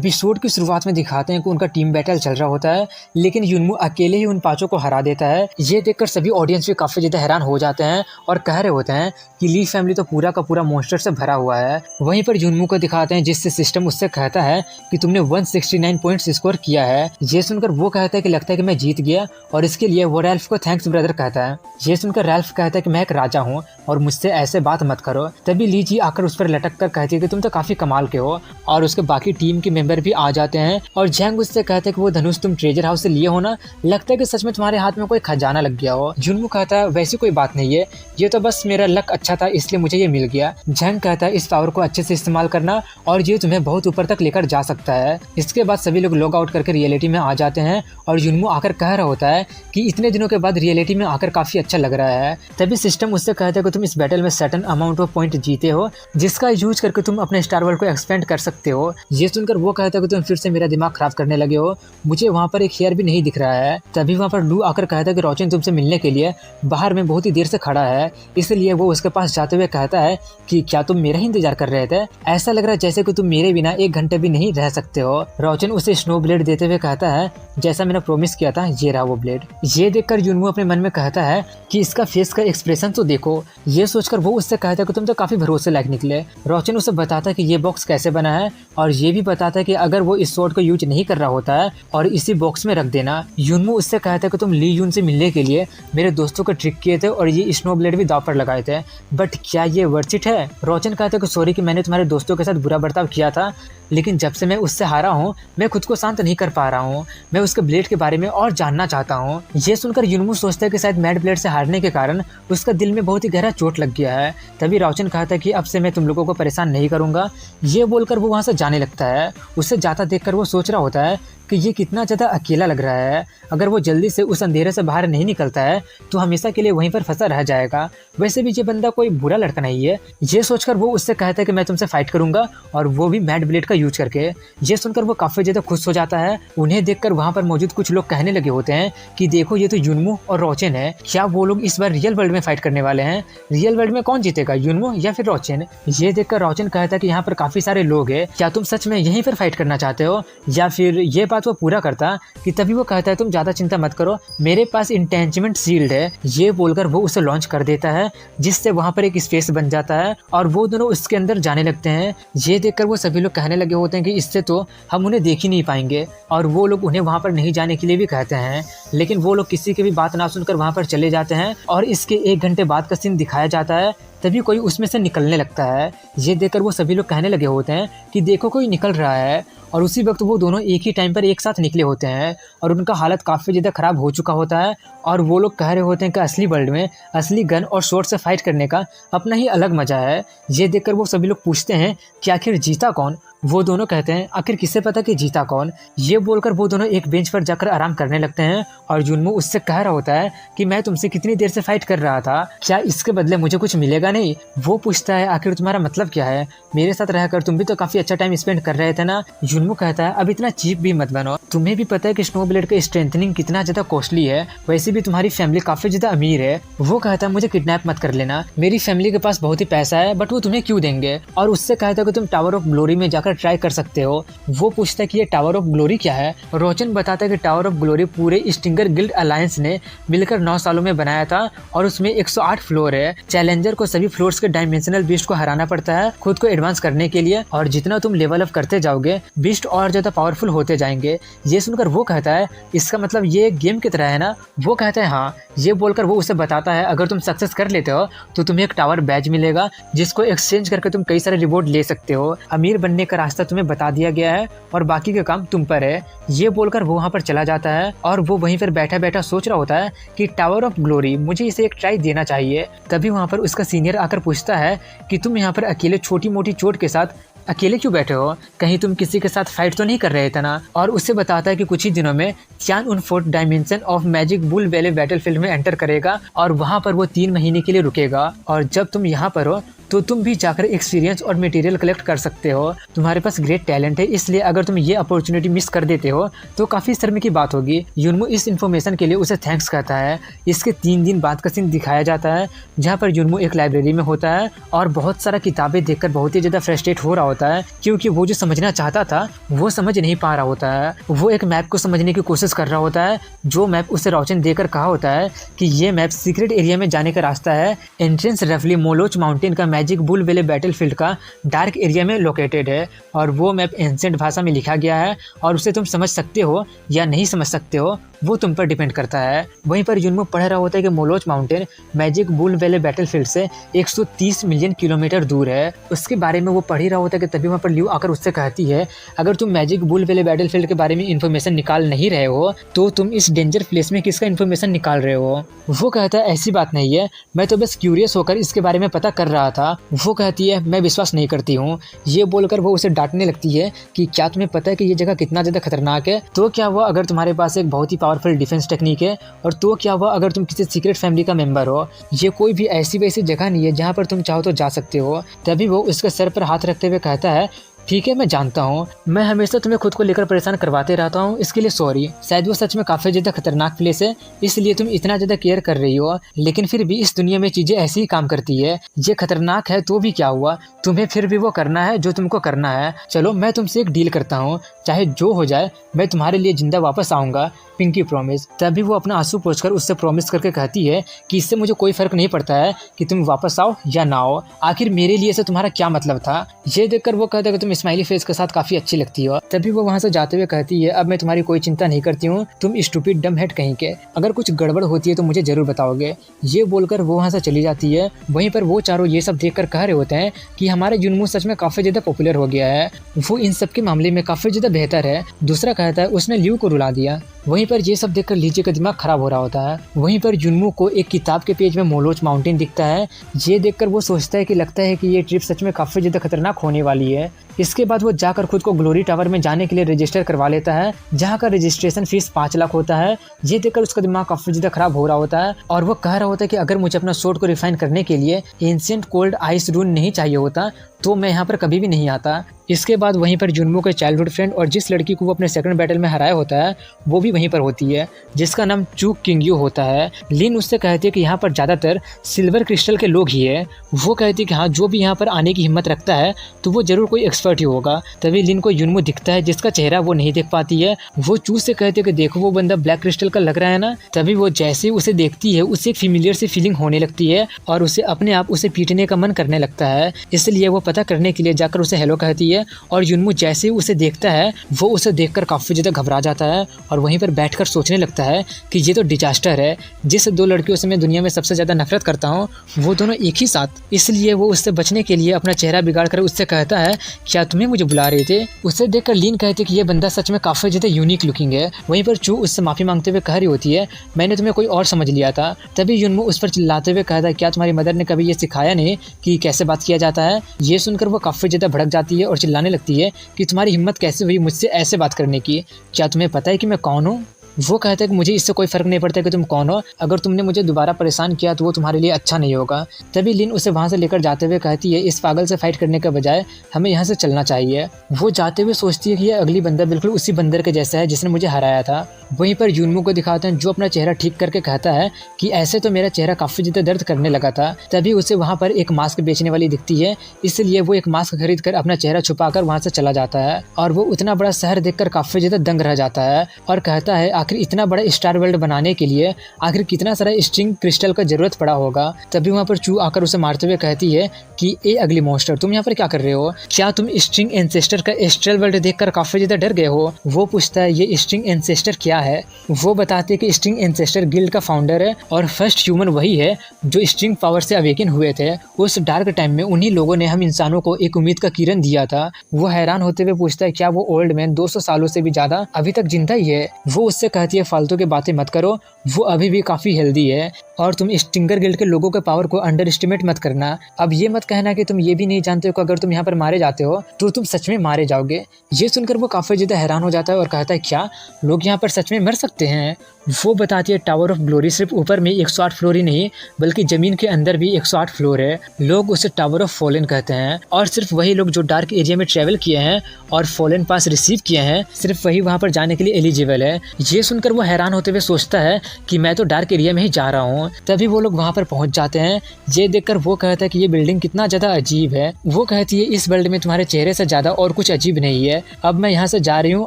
Episode की शुरुआत में दिखाते हैं कि उनका टीम बैटल चल रहा होता है, लेकिन युनमू अकेले ही उन पांचों को हरा देता है। ये देखकर सभी ऑडियंस भी काफी ज्यादा हैरान हो जाते हैं और कह रहे होते हैं कि ली फैमिली तो पूरा का पूरा मॉन्स्टर से भरा हुआ है। वहीं पर युनमू को दिखाते हैं जिससे सिस्टम उससे कहता है कि तुमने 169 पॉइंट्स स्कोर किया है। ये सुनकर वो कहता है कि लगता है कि मैं जीत गया और इसके लिए वो रैल्फ को थैंक्स ब्रदर कहता है। ये सुनकर रैल्फ कहता है कि मैं एक राजा हूँ और मुझसे ऐसे बात मत करो। तभी ली जी आकर उस पर लटक कर कहती है कि तुम तो काफी कमाल के हो और उसके बाकी टीम के मेंबर भी आ जाते हैं और झैंग उससे कहते हैं कि वो धनुष तुम ट्रेजर हाउस से लिए हो ना, लगता है कि सच में तुम्हारे हाथ में कोई खजाना लग गया हो। युनमू कहता है वैसी कोई बात नहीं है, ये तो बस मेरा लक अच्छा था इसलिए मुझे ये मिल गया। झैंग कहता है इस पावर को अच्छे से इस्तेमाल करना और ये तुम्हें बहुत ऊपर तक लेकर जा सकता है। इसके बाद सभी लोग लॉग आउट करके रियलिटी में आ जाते हैं और युनमू आकर कह रहा होता है कि इतने दिनों के बाद रियलिटी में आकर काफी अच्छा लग रहा है। तभी सिस्टम उससे कहता है कि तुम इस बैटल में सर्टेन अमाउंट ऑफ पॉइंट जीते हो जिसका यूज करके तुम अपने स्टार वर्ल्ड को एक्सपेंड कर सकते हो। ये सुनकर वो कहता है कि तुम फिर से मेरा दिमाग खराब करने लगे हो, मुझे वहाँ पर एक हेयर भी नहीं दिख रहा है। तभी वहाँ पर लू आकर कहता है कि रोचन तुमसे मिलने के लिए बाहर में बहुत ही देर से खड़ा है, इसलिए वो उसके पास जाते हुए कहता है कि क्या तुम मेरा ही इंतजार कर रहे थे? ऐसा लग रहा है जैसे कि तुम मेरे बिना 1 घंटे भी नहीं रह सकते हो। रोचन उसे स्नो ब्लेड देते हुए कहता है जैसा मैंने प्रॉमिस किया था ये रहा वो ब्लेड। ये देखकर युनमू अपने मन में कहता है कि इसका फेस का एक्सप्रेशन तो देखो। ये सोचकर वो उससे कहता है कि तुम तो काफी भरोसे लायक निकले। रोचन उसे बताता है कि ये बॉक्स कैसे बना है और ये भी बताता है कि अगर वो इस स्वॉर्ड को यूज नहीं कर रहा होता है और इसी बॉक्स में रख देना। युनमू उससे कहता है कि तुम ली यून से मिलने के लिए मेरे दोस्तों को ट्रिक किए थे और ये स्नो ब्लेड भी दांव पर लगाए थे, बट क्या ये वर्थ इट है? रोचन कहता है कि सॉरी कि मैंने तुम्हारे दोस्तों के साथ बुरा बर्ताव किया था, लेकिन जब से मैं उससे हारा हूँ मैं खुद को शांत नहीं कर पा रहा हूँ, मैं उसके ब्लेड के बारे में और जानना चाहता हूँ। ये सुनकर युनमू सोचता है कि शायद मैड ब्लेड से हारने के कारण उसका दिल में बहुत ही गहरा चोट लग गया है। तभी रोचन कहता है कि अब से मैं तुम लोगों को परेशान नहीं करूंगा। ये बोलकर वो वहाँ से जाने लगता है। उसे जाता देखकर वो सोच रहा होता है कि ये कितना ज़्यादा अकेला लग रहा है। अगर वो जल्दी से उस अंधेरे से बाहर नहीं निकलता है तो हमेशा के लिए वहीं पर फंसा रह जाएगा। वैसे भी ये बंदा कोई बुरा लड़का नहीं है। ये सोचकर वो उससे कहता है कि मैं तुमसे फाइट करूंगा और वो भी मैड ब्लेड का यूज करके। ये सुनकर वो काफ़ी ज़्यादा खुश हो जाता है। उन्हें देखकर वहाँ पर मौजूद कुछ लोग कहने लगे होते हैं कि देखो ये तो युनमू और रोचन है, क्या वो लोग इस बार रियल वर्ल्ड में फाइट करने वाले हैं? रियल वर्ल्ड में कौन जीतेगा, युनमू या फिर रोचन? ये देखकर रोचन कहता है कि यहाँ पर काफ़ी सारे लोग हैं, क्या तुम सच में यहीं पर फाइट करना चाहते हो? या फिर ये बात वो पूरा करता कि तभी वो कहता है तुम ज्यादा चिंता मत करो, मेरे पास इंटेंचमेंट शील्ड है। ये बोलकर वो उसे लॉन्च कर देता है जिससे वहां पर एक स्पेस बन जाता है और वो दोनों उसके अंदर जाने लगते हैं। ये देखकर वो सभी लोग कहने लगे होते हैं कि इससे तो हम उन्हें देख ही नहीं पाएंगे और वो लोग उन्हें वहां पर नहीं जाने के लिए भी कहते हैं, लेकिन वो लोग किसी की भी बात ना सुनकर वहां पर चले जाते हैं और इसके 1 घंटे बाद का सीन दिखाया जाता है। तभी कोई उसमें से निकलने लगता है। ये देखकर वो सभी लोग कहने लगे होते हैं कि देखो कोई निकल रहा है और उसी वक्त वो दोनों एक ही टाइम पर एक साथ निकले होते हैं और उनका हालत काफ़ी ज़्यादा ख़राब हो चुका होता है और वो लोग कह रहे होते हैं कि असली वर्ल्ड में असली गन और शॉर्ट से फाइट करने का अपना ही अलग मज़ा है। ये देखकर वो सभी लोग पूछते हैं कि आखिर जीता कौन? वो दोनों कहते हैं आखिर किसे पता कि जीता कौन? ये बोलकर वो दोनों एक बेंच पर जाकर आराम करने लगते हैं और युनमू उससे कह रहा होता है कि मैं तुमसे कितनी देर से फाइट कर रहा था, क्या इसके बदले मुझे कुछ मिलेगा नहीं? वो पूछता है आखिर तुम्हारा मतलब क्या है? मेरे साथ रहकर तुम भी तो काफी अच्छा टाइम स्पेंड कर रहे थे ना। युनमू कहता है अब इतना चीप भी मत बनो, तुम्हें भी पता है कि स्नो ब्लेड का स्ट्रेंथनिंग कितना ज्यादा कॉस्टली है, वैसे भी तुम्हारी फैमिली काफी ज्यादा अमीर है। वो कहता है मुझे किडनैप मत कर लेना, मेरी फैमिली के पास बहुत ही पैसा है बट वो तुम्हें क्यों देंगे? और उससे कहता है कि तुम टावर ऑफ ग्लोरी में जाकर ट्राई कर सकते हो। वो पूछता है कि ये टावर ऑफ ग्लोरी क्या है? रोचन बताता है कि टावर ऑफ ग्लोरी पूरे स्टिंगर गिल्ड अलायंस ने मिलकर 9 सालों में बनाया था और उसमें 108 फ्लोर है। चैलेंजर को सभी फ्लोर्स के डायमेंशनल बीस्ट को हराना पड़ता है खुद को एडवांस करने के लिए और जितना तुम लेवल अप करते जाओगे बीस्ट और ज्यादा पावरफुल होते जाएंगे। ये सुनकर वो कहता है इसका मतलब ये एक गेम की तरह है ना? वो कहता है हाँ। ये बोलकर वो उसे बताता है अगर तुम सक्सेस कर लेते हो तो तुम्हें एक टावर बैज मिलेगा जिसको एक्सचेंज करके तुम कई सारे रिवॉर्ड ले सकते हो। अमीर बनने का रास्ता तुम्हें बता दिया गया है और बाकी का काम तुम पर है। ये बोलकर वो वहाँ पर चला जाता है और वो वहीं पर बैठा बैठा सोच रहा होता है कि टावर ऑफ ग्लोरी मुझे इसे एक ट्राई देना चाहिए। तभी वहाँ पर उसका सीनियर आकर पूछता है कि तुम यहाँ पर अकेले छोटी मोटी चोट के साथ अकेले क्यों बैठे हो, कहीं तुम किसी के साथ फाइट तो नहीं कर रहे थे ना? और उससे बताता है कि कुछ ही दिनों में चान उन 4th dimension of magic bull valley battlefield में एंटर करेगा और वहां पर वो 3 महीने के लिए रुकेगा और जब तुम यहाँ पर हो तो तुम भी जाकर एक्सपीरियंस और मटेरियल कलेक्ट कर सकते हो। तुम्हारे पास ग्रेट टैलेंट है, इसलिए अगर तुम ये अपॉर्चुनिटी मिस कर देते हो तो काफ़ी शर्म की बात होगी। युनमू इस इन्फॉर्मेशन के लिए उसे थैंक्स कहता है। इसके 3 दिन बाद का सीन दिखाया जाता है जहाँ पर युनमू एक लाइब्रेरी में होता है और बहुत सारा किताबें देखकर बहुत ही ज़्यादा फ्रस्ट्रेट हो रहा होता है, क्योंकि वो जो समझना चाहता था वो समझ नहीं पा रहा होता है। वो एक मैप को समझने की कोशिश कर रहा होता है, जो मैप उसे रोशन देकर कहा होता है कि ये मैप सीक्रेट एरिया में जाने का रास्ता है। एंट्रेंस रफली मोलोच माउंटेन का मैजिक बुल वेले बैटलफील्ड का डार्क एरिया में लोकेटेड है और वो मैप एंशिएंट भाषा में लिखा गया है और उसे तुम समझ सकते हो या नहीं समझ सकते हो वो तुम पर डिपेंड करता है। वहीं पर युनमू पढ़ रहा होता है कि मोलोच माउंटेन मैजिक बुल वेले बैटलफील्ड से 130 मिलियन किलोमीटर दूर है। उसके बारे में वो पढ़ ही रहा होता है कि तभी वहाँ पर ल्यू आकर उससे कहती है, अगर तुम मैजिक बुल वेले बैटलफील्ड के बारे में इन्फॉर्मेशन निकाल नहीं रहे हो तो तुम इस डेंजर प्लेस में किसका इन्फॉर्मेशन निकाल रहे हो। वो कहता है ऐसी बात नहीं है, मैं तो बस क्यूरियस होकर इसके बारे में पता कर रहा था। वो कहती है मैं विश्वास नहीं करती हूँ। ये बोलकर वो उसे डांटने लगती है कि क्या तुम्हें पता है कि ये जगह कितना ज़्यादा खतरनाक है। तो क्या हुआ अगर तुम्हारे पास एक बहुत ही पावरफुल डिफेंस टेक्निक है, और तो क्या हुआ अगर तुम किसी सीक्रेट फैमिली का मेंबर हो। ये कोई भी ऐसी वैसी जगह नहीं है जहाँ पर तुम चाहो तो जा सकते हो। तभी वो उसके सर पर हाथ रखते हुए कहता है, ठीक है मैं जानता हूँ, मैं हमेशा तुम्हें खुद को लेकर परेशान करवाते रहता हूँ, इसके लिए सॉरी। शायद वो सच में काफ़ी ज़्यादा खतरनाक प्लेस है, इसलिए तुम इतना ज़्यादा केयर कर रही हो, लेकिन फिर भी इस दुनिया में चीज़ें ऐसी ही काम करती है। ये खतरनाक है तो भी क्या हुआ, तुम्हें फिर भी वो करना है जो तुमको करना है। चलो मैं तुमसे एक डील करता हूँ, चाहे जो हो जाए मैं तुम्हारे लिए जिंदा वापस आऊँगा, पिंकी प्रॉमिस। तभी वो अपना आंसू पोंछकर उससे प्रॉमिस करके कहती है कि इससे मुझे कोई फर्क नहीं पड़ता है कि तुम वापस आओ या ना आओ, आखिर मेरे लिए से तुम्हारा क्या मतलब था। ये देखकर वो कहता है कि तुम स्माइली फेस के साथ काफी अच्छी लगती हो। तभी वो वहाँ से जाते हुए कहती है, अब मैं तुम्हारी कोई चिंता नहीं करती हूँ, तुम स्टूपिड डम हेड कहीं के, अगर कुछ गड़बड़ होती है तो मुझे जरूर बताओगे। ये बोलकर वो वहाँ से चली जाती है। वहीं पर वो चारों ये सब देखकर कह रहे होते हैं कि हमारा युनमू सच में काफी ज्यादा पॉपुलर हो गया है, वो इन सब के मामले में काफी ज्यादा बेहतर है। दूसरा कहता है उसने ल्यू को रुला दिया। वहीं पर ये सब देखकर लीजे का दिमाग खराब हो रहा होता है। वहीं पर युनमू को एक किताब के पेज में मोलोच माउंटेन दिखता है। ये देखकर वो सोचता है कि लगता है कि ये ट्रिप सच में काफ़ी ज़्यादा खतरनाक होने वाली है। इसके बाद वो जाकर खुद को ग्लोरी टावर में जाने के लिए रजिस्टर करवा लेता है, जहाँ का रजिस्ट्रेशन फीस 5 लाख होता है। ये देखकर उसका दिमाग काफ़ी ज़्यादा खराब हो रहा होता है और वो कह रहा होता है कि अगर मुझे अपना सोर्ड को रिफाइन करने के लिए एंशिएंट कोल्ड आइस रून नहीं चाहिए होता तो मैं यहाँ पर कभी भी नहीं आता। इसके बाद वहीं पर युनमू के चाइल्डहुड फ्रेंड और जिस लड़की को वो अपने सेकंड बैटल में हराया होता है वो भी वहीं पर होती है, जिसका नाम चू किंगयू होता है। लिन उससे कहती है कि यहाँ पर ज़्यादातर सिल्वर क्रिस्टल के लोग ही है। वो कहती है कि हाँ, जो भी यहाँ पर आने की हिम्मत रखता है तो वो जरूर कोई एक्सपर्ट ही होगा। तभी लिन को युनमू दिखता है जिसका चेहरा वो नहीं देख पाती है। वो चू से कहती है कि देखो वो बंदा ब्लैक क्रिस्टल का लग रहा है ना। तभी वो जैसे उसे देखती है उसे एक फेमिलियर सी फीलिंग होने लगती है और उसे अपने आप उसे पीटने का मन करने लगता है। इसलिए वो पता करने के लिए जाकर उसे हेलो कहती है और युनमू जैसे ही उसे देखता है वो उसे देखकर काफ़ी ज़्यादा घबरा जाता है और वहीं पर बैठकर सोचने लगता है कि ये तो डिजास्टर है। जिस 2 लड़कियों से मैं दुनिया में सबसे ज़्यादा नफरत करता हूँ वो दोनों एक ही साथ। इसलिए वो उससे बचने के लिए अपना चेहरा बिगाड़ कर उससे कहता है, क्या तुम्हें मुझे बुला रहे थे। उससे देखकर लीन कहती है कि ये बंदा सच में काफ़ी ज़्यादा यूनिक लुकिंग है। वहीं पर चू उससे माफ़ी मांगते हुए कह रही होती है, मैंने तुम्हें कोई और समझ लिया था। तभी युनमू उस पर चिल्लाते हुए कहता है, क्या तुम्हारी मदर ने कभी ये सिखाया नहीं कि कैसे बात किया जाता है। ये सुनकर वो काफ़ी ज़्यादा भड़क जाती है और चिल्लाने लगती है कि तुम्हारी हिम्मत कैसे हुई मुझसे ऐसे बात करने की, क्या तुम्हें पता है कि मैं कौन हूँ। वो कहता है कि मुझे इससे कोई फ़र्क नहीं पड़ता कि तुम कौन हो, अगर तुमने मुझे दोबारा परेशान किया तो वो तुम्हारे लिए अच्छा नहीं होगा। तभी लिन उसे वहाँ से लेकर जाते हुए कहती है, इस पागल से फाइट करने के बजाय हमें यहाँ से चलना चाहिए। वो जाते हुए सोचती है कि यह अगली बंदा बिल्कुल उसी बंदर के जैसा है जिसने मुझे हराया था। वहीं पर युनमू को दिखाते हैं जो अपना चेहरा ठीक करके कहता है कि ऐसे तो मेरा चेहरा काफ़ी ज़्यादा दर्द करने लगा था। तभी उसे वहाँ पर एक मास्क बेचने वाली दिखती है, इसलिए वो एक मास्क खरीद कर अपना चेहरा छुपाकर वहाँ से चला जाता है और वो उतना बड़ा शहर देखकर काफ़ी ज़्यादा दंग रह जाता है और कहता है आखिर इतना बड़ा स्टार वर्ल्ड बनाने के लिए आखिर कितना सारा स्ट्रिंग क्रिस्टल का जरूरत पड़ा होगा। तभी वहाँ पर चू आकर उसे मारते हुए कहती है कि ए अगली मॉन्स्टर, तुम यहाँ पर क्या कर रहे हो, क्या तुम स्ट्रिंग एंसेस्टर का एस्ट्रल वर्ल्ड देखकर काफ़ी ज़्यादा डर गए हो। वो पूछता है ये स्ट्रिंग एंसेस्टर क्या है। वो बताते हैं कि स्ट्रिंग एंसेस्टर गिल्ड का फाउंडर है और फर्स्ट ह्यूमन वही है जो स्ट्रिंग पावर से अवेकन हुए थे। उस डार्क टाइम में उन्हीं लोगों ने हम इंसानों को एक उम्मीद का किरण दिया था। वो हैरान होते हुए पूछता है क्या वो ओल्ड मैन 200 सालों से भी ज़्यादा अभी तक जिंदा ही है। वो उससे कहती है फालतू की बातें मत करो, वो अभी भी काफ़ी हेल्दी है और तुम स्टिंगर गिल्ड के लोगों के पावर को अंडर एस्टिमेट मत करना। अब ये मत कहना कि तुम ये भी नहीं जानते हो कि अगर तुम यहाँ पर मारे जाते हो तो तुम सच में मारे जाओगे। ये सुनकर वो काफ़ी ज़्यादा हैरान हो जाता है और कहता है क्या लोग यहाँ पर सच में मर सकते हैं। वो बताती है टावर ऑफ ग्लोरी सिर्फ ऊपर में 108 फ्लोर ही नहीं बल्कि जमीन के अंदर भी 108 फ्लोर है। लोग उसे टावर ऑफ फॉलन कहते हैं और सिर्फ वही लोग जो डार्क एरिया में ट्रेवल किए हैं और फॉलन पास रिसीव किए हैं सिर्फ वही वहाँ पर जाने के लिए एलिजिबल है। ये सुनकर वो हैरान होते हुए सोचता है कि मैं तो डार्क एरिया में ही जा रहा हूँ। तभी वो लोग वहाँ पर पहुँच जाते हैं। ये देखकर वो कहता है कि ये बिल्डिंग कितना ज़्यादा अजीब है। वो कहती है इस वर्ल्ड में तुम्हारे चेहरे से ज़्यादा और कुछ अजीब नहीं है। अब मैं यहाँ से जा रही हूँ,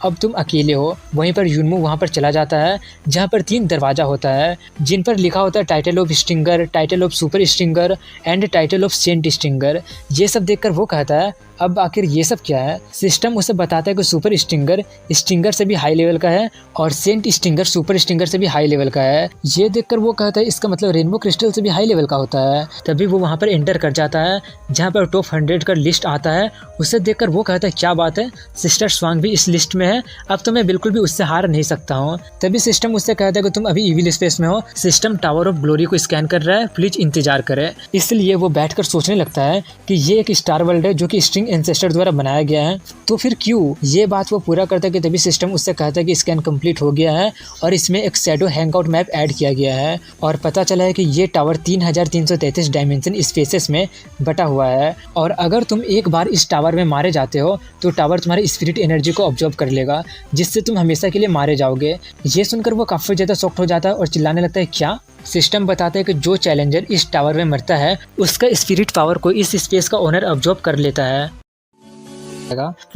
अब तुम अकेले हो। वहीं पर युनमू वहाँ पर चला जाता है जहाँ पर 3 दरवाजा होता है जिन पर लिखा होता है title of stinger, title of super stinger and title of saint stinger. ये सब देखकर वो कहता है अब आखिर ये सब क्या है। सिस्टम उसे बताता है कि सुपर स्टिंगर स्टिंगर से भी हाई लेवल का है और सेंट स्टिंगर सुपर स्टिंगर से भी हाई लेवल का है। ये देखकर वो कहता है इसका मतलब रेनबो क्रिस्टल से भी हाई लेवल का होता है। तभी वो वहाँ पर एंटर कर जाता है जहाँ पर टॉप 100 का लिस्ट आता है। उसे देखकर वो कहता है क्या बात है, सिस्टर स्वांग भी इस लिस्ट में है, अब तो मैं बिल्कुल भी उससे हार नहीं सकता हूँ। तभी सिस्टम उससे कहता है कि तुम अभी इविल स्पेस में हो, सिस्टम टावर ऑफ ग्लोरी को स्कैन कर रहा है, प्लीज इंतजार करे। इसलिए वो बैठकर सोचने लगता है कि ये एक स्टार वर्ल्ड है जो कि स्ट्रिंग एंसेस्टर द्वारा बनाया गया है, तो फिर क्यों। ये बात वो पूरा करता है कि तभी सिस्टम उससे कहता है कि स्कैन कंप्लीट हो गया है और इसमें एक शैडो हैंगआउट मैप ऐड किया गया है और पता चला है कि ये टावर 3333 डायमेंशन स्पेसेस में बटा हुआ है और अगर तुम एक बार इस टावर में मारे जाते हो तो टावर तुम्हारी स्पिरिट एनर्जी को ऑब्जॉर्व कर लेगा जिससे तुम हमेशा के लिए मारे जाओगे। ये सुनकर वो काफ़ी ज़्यादा शॉक्ड हो जाता है और चिल्लाने लगता है क्या। सिस्टम बताता है कि जो चैलेंजर इस टावर में मरता है उसका स्पिरिट पावर को इस स्पेस का ओनर ऑब्जॉर्व कर लेता है।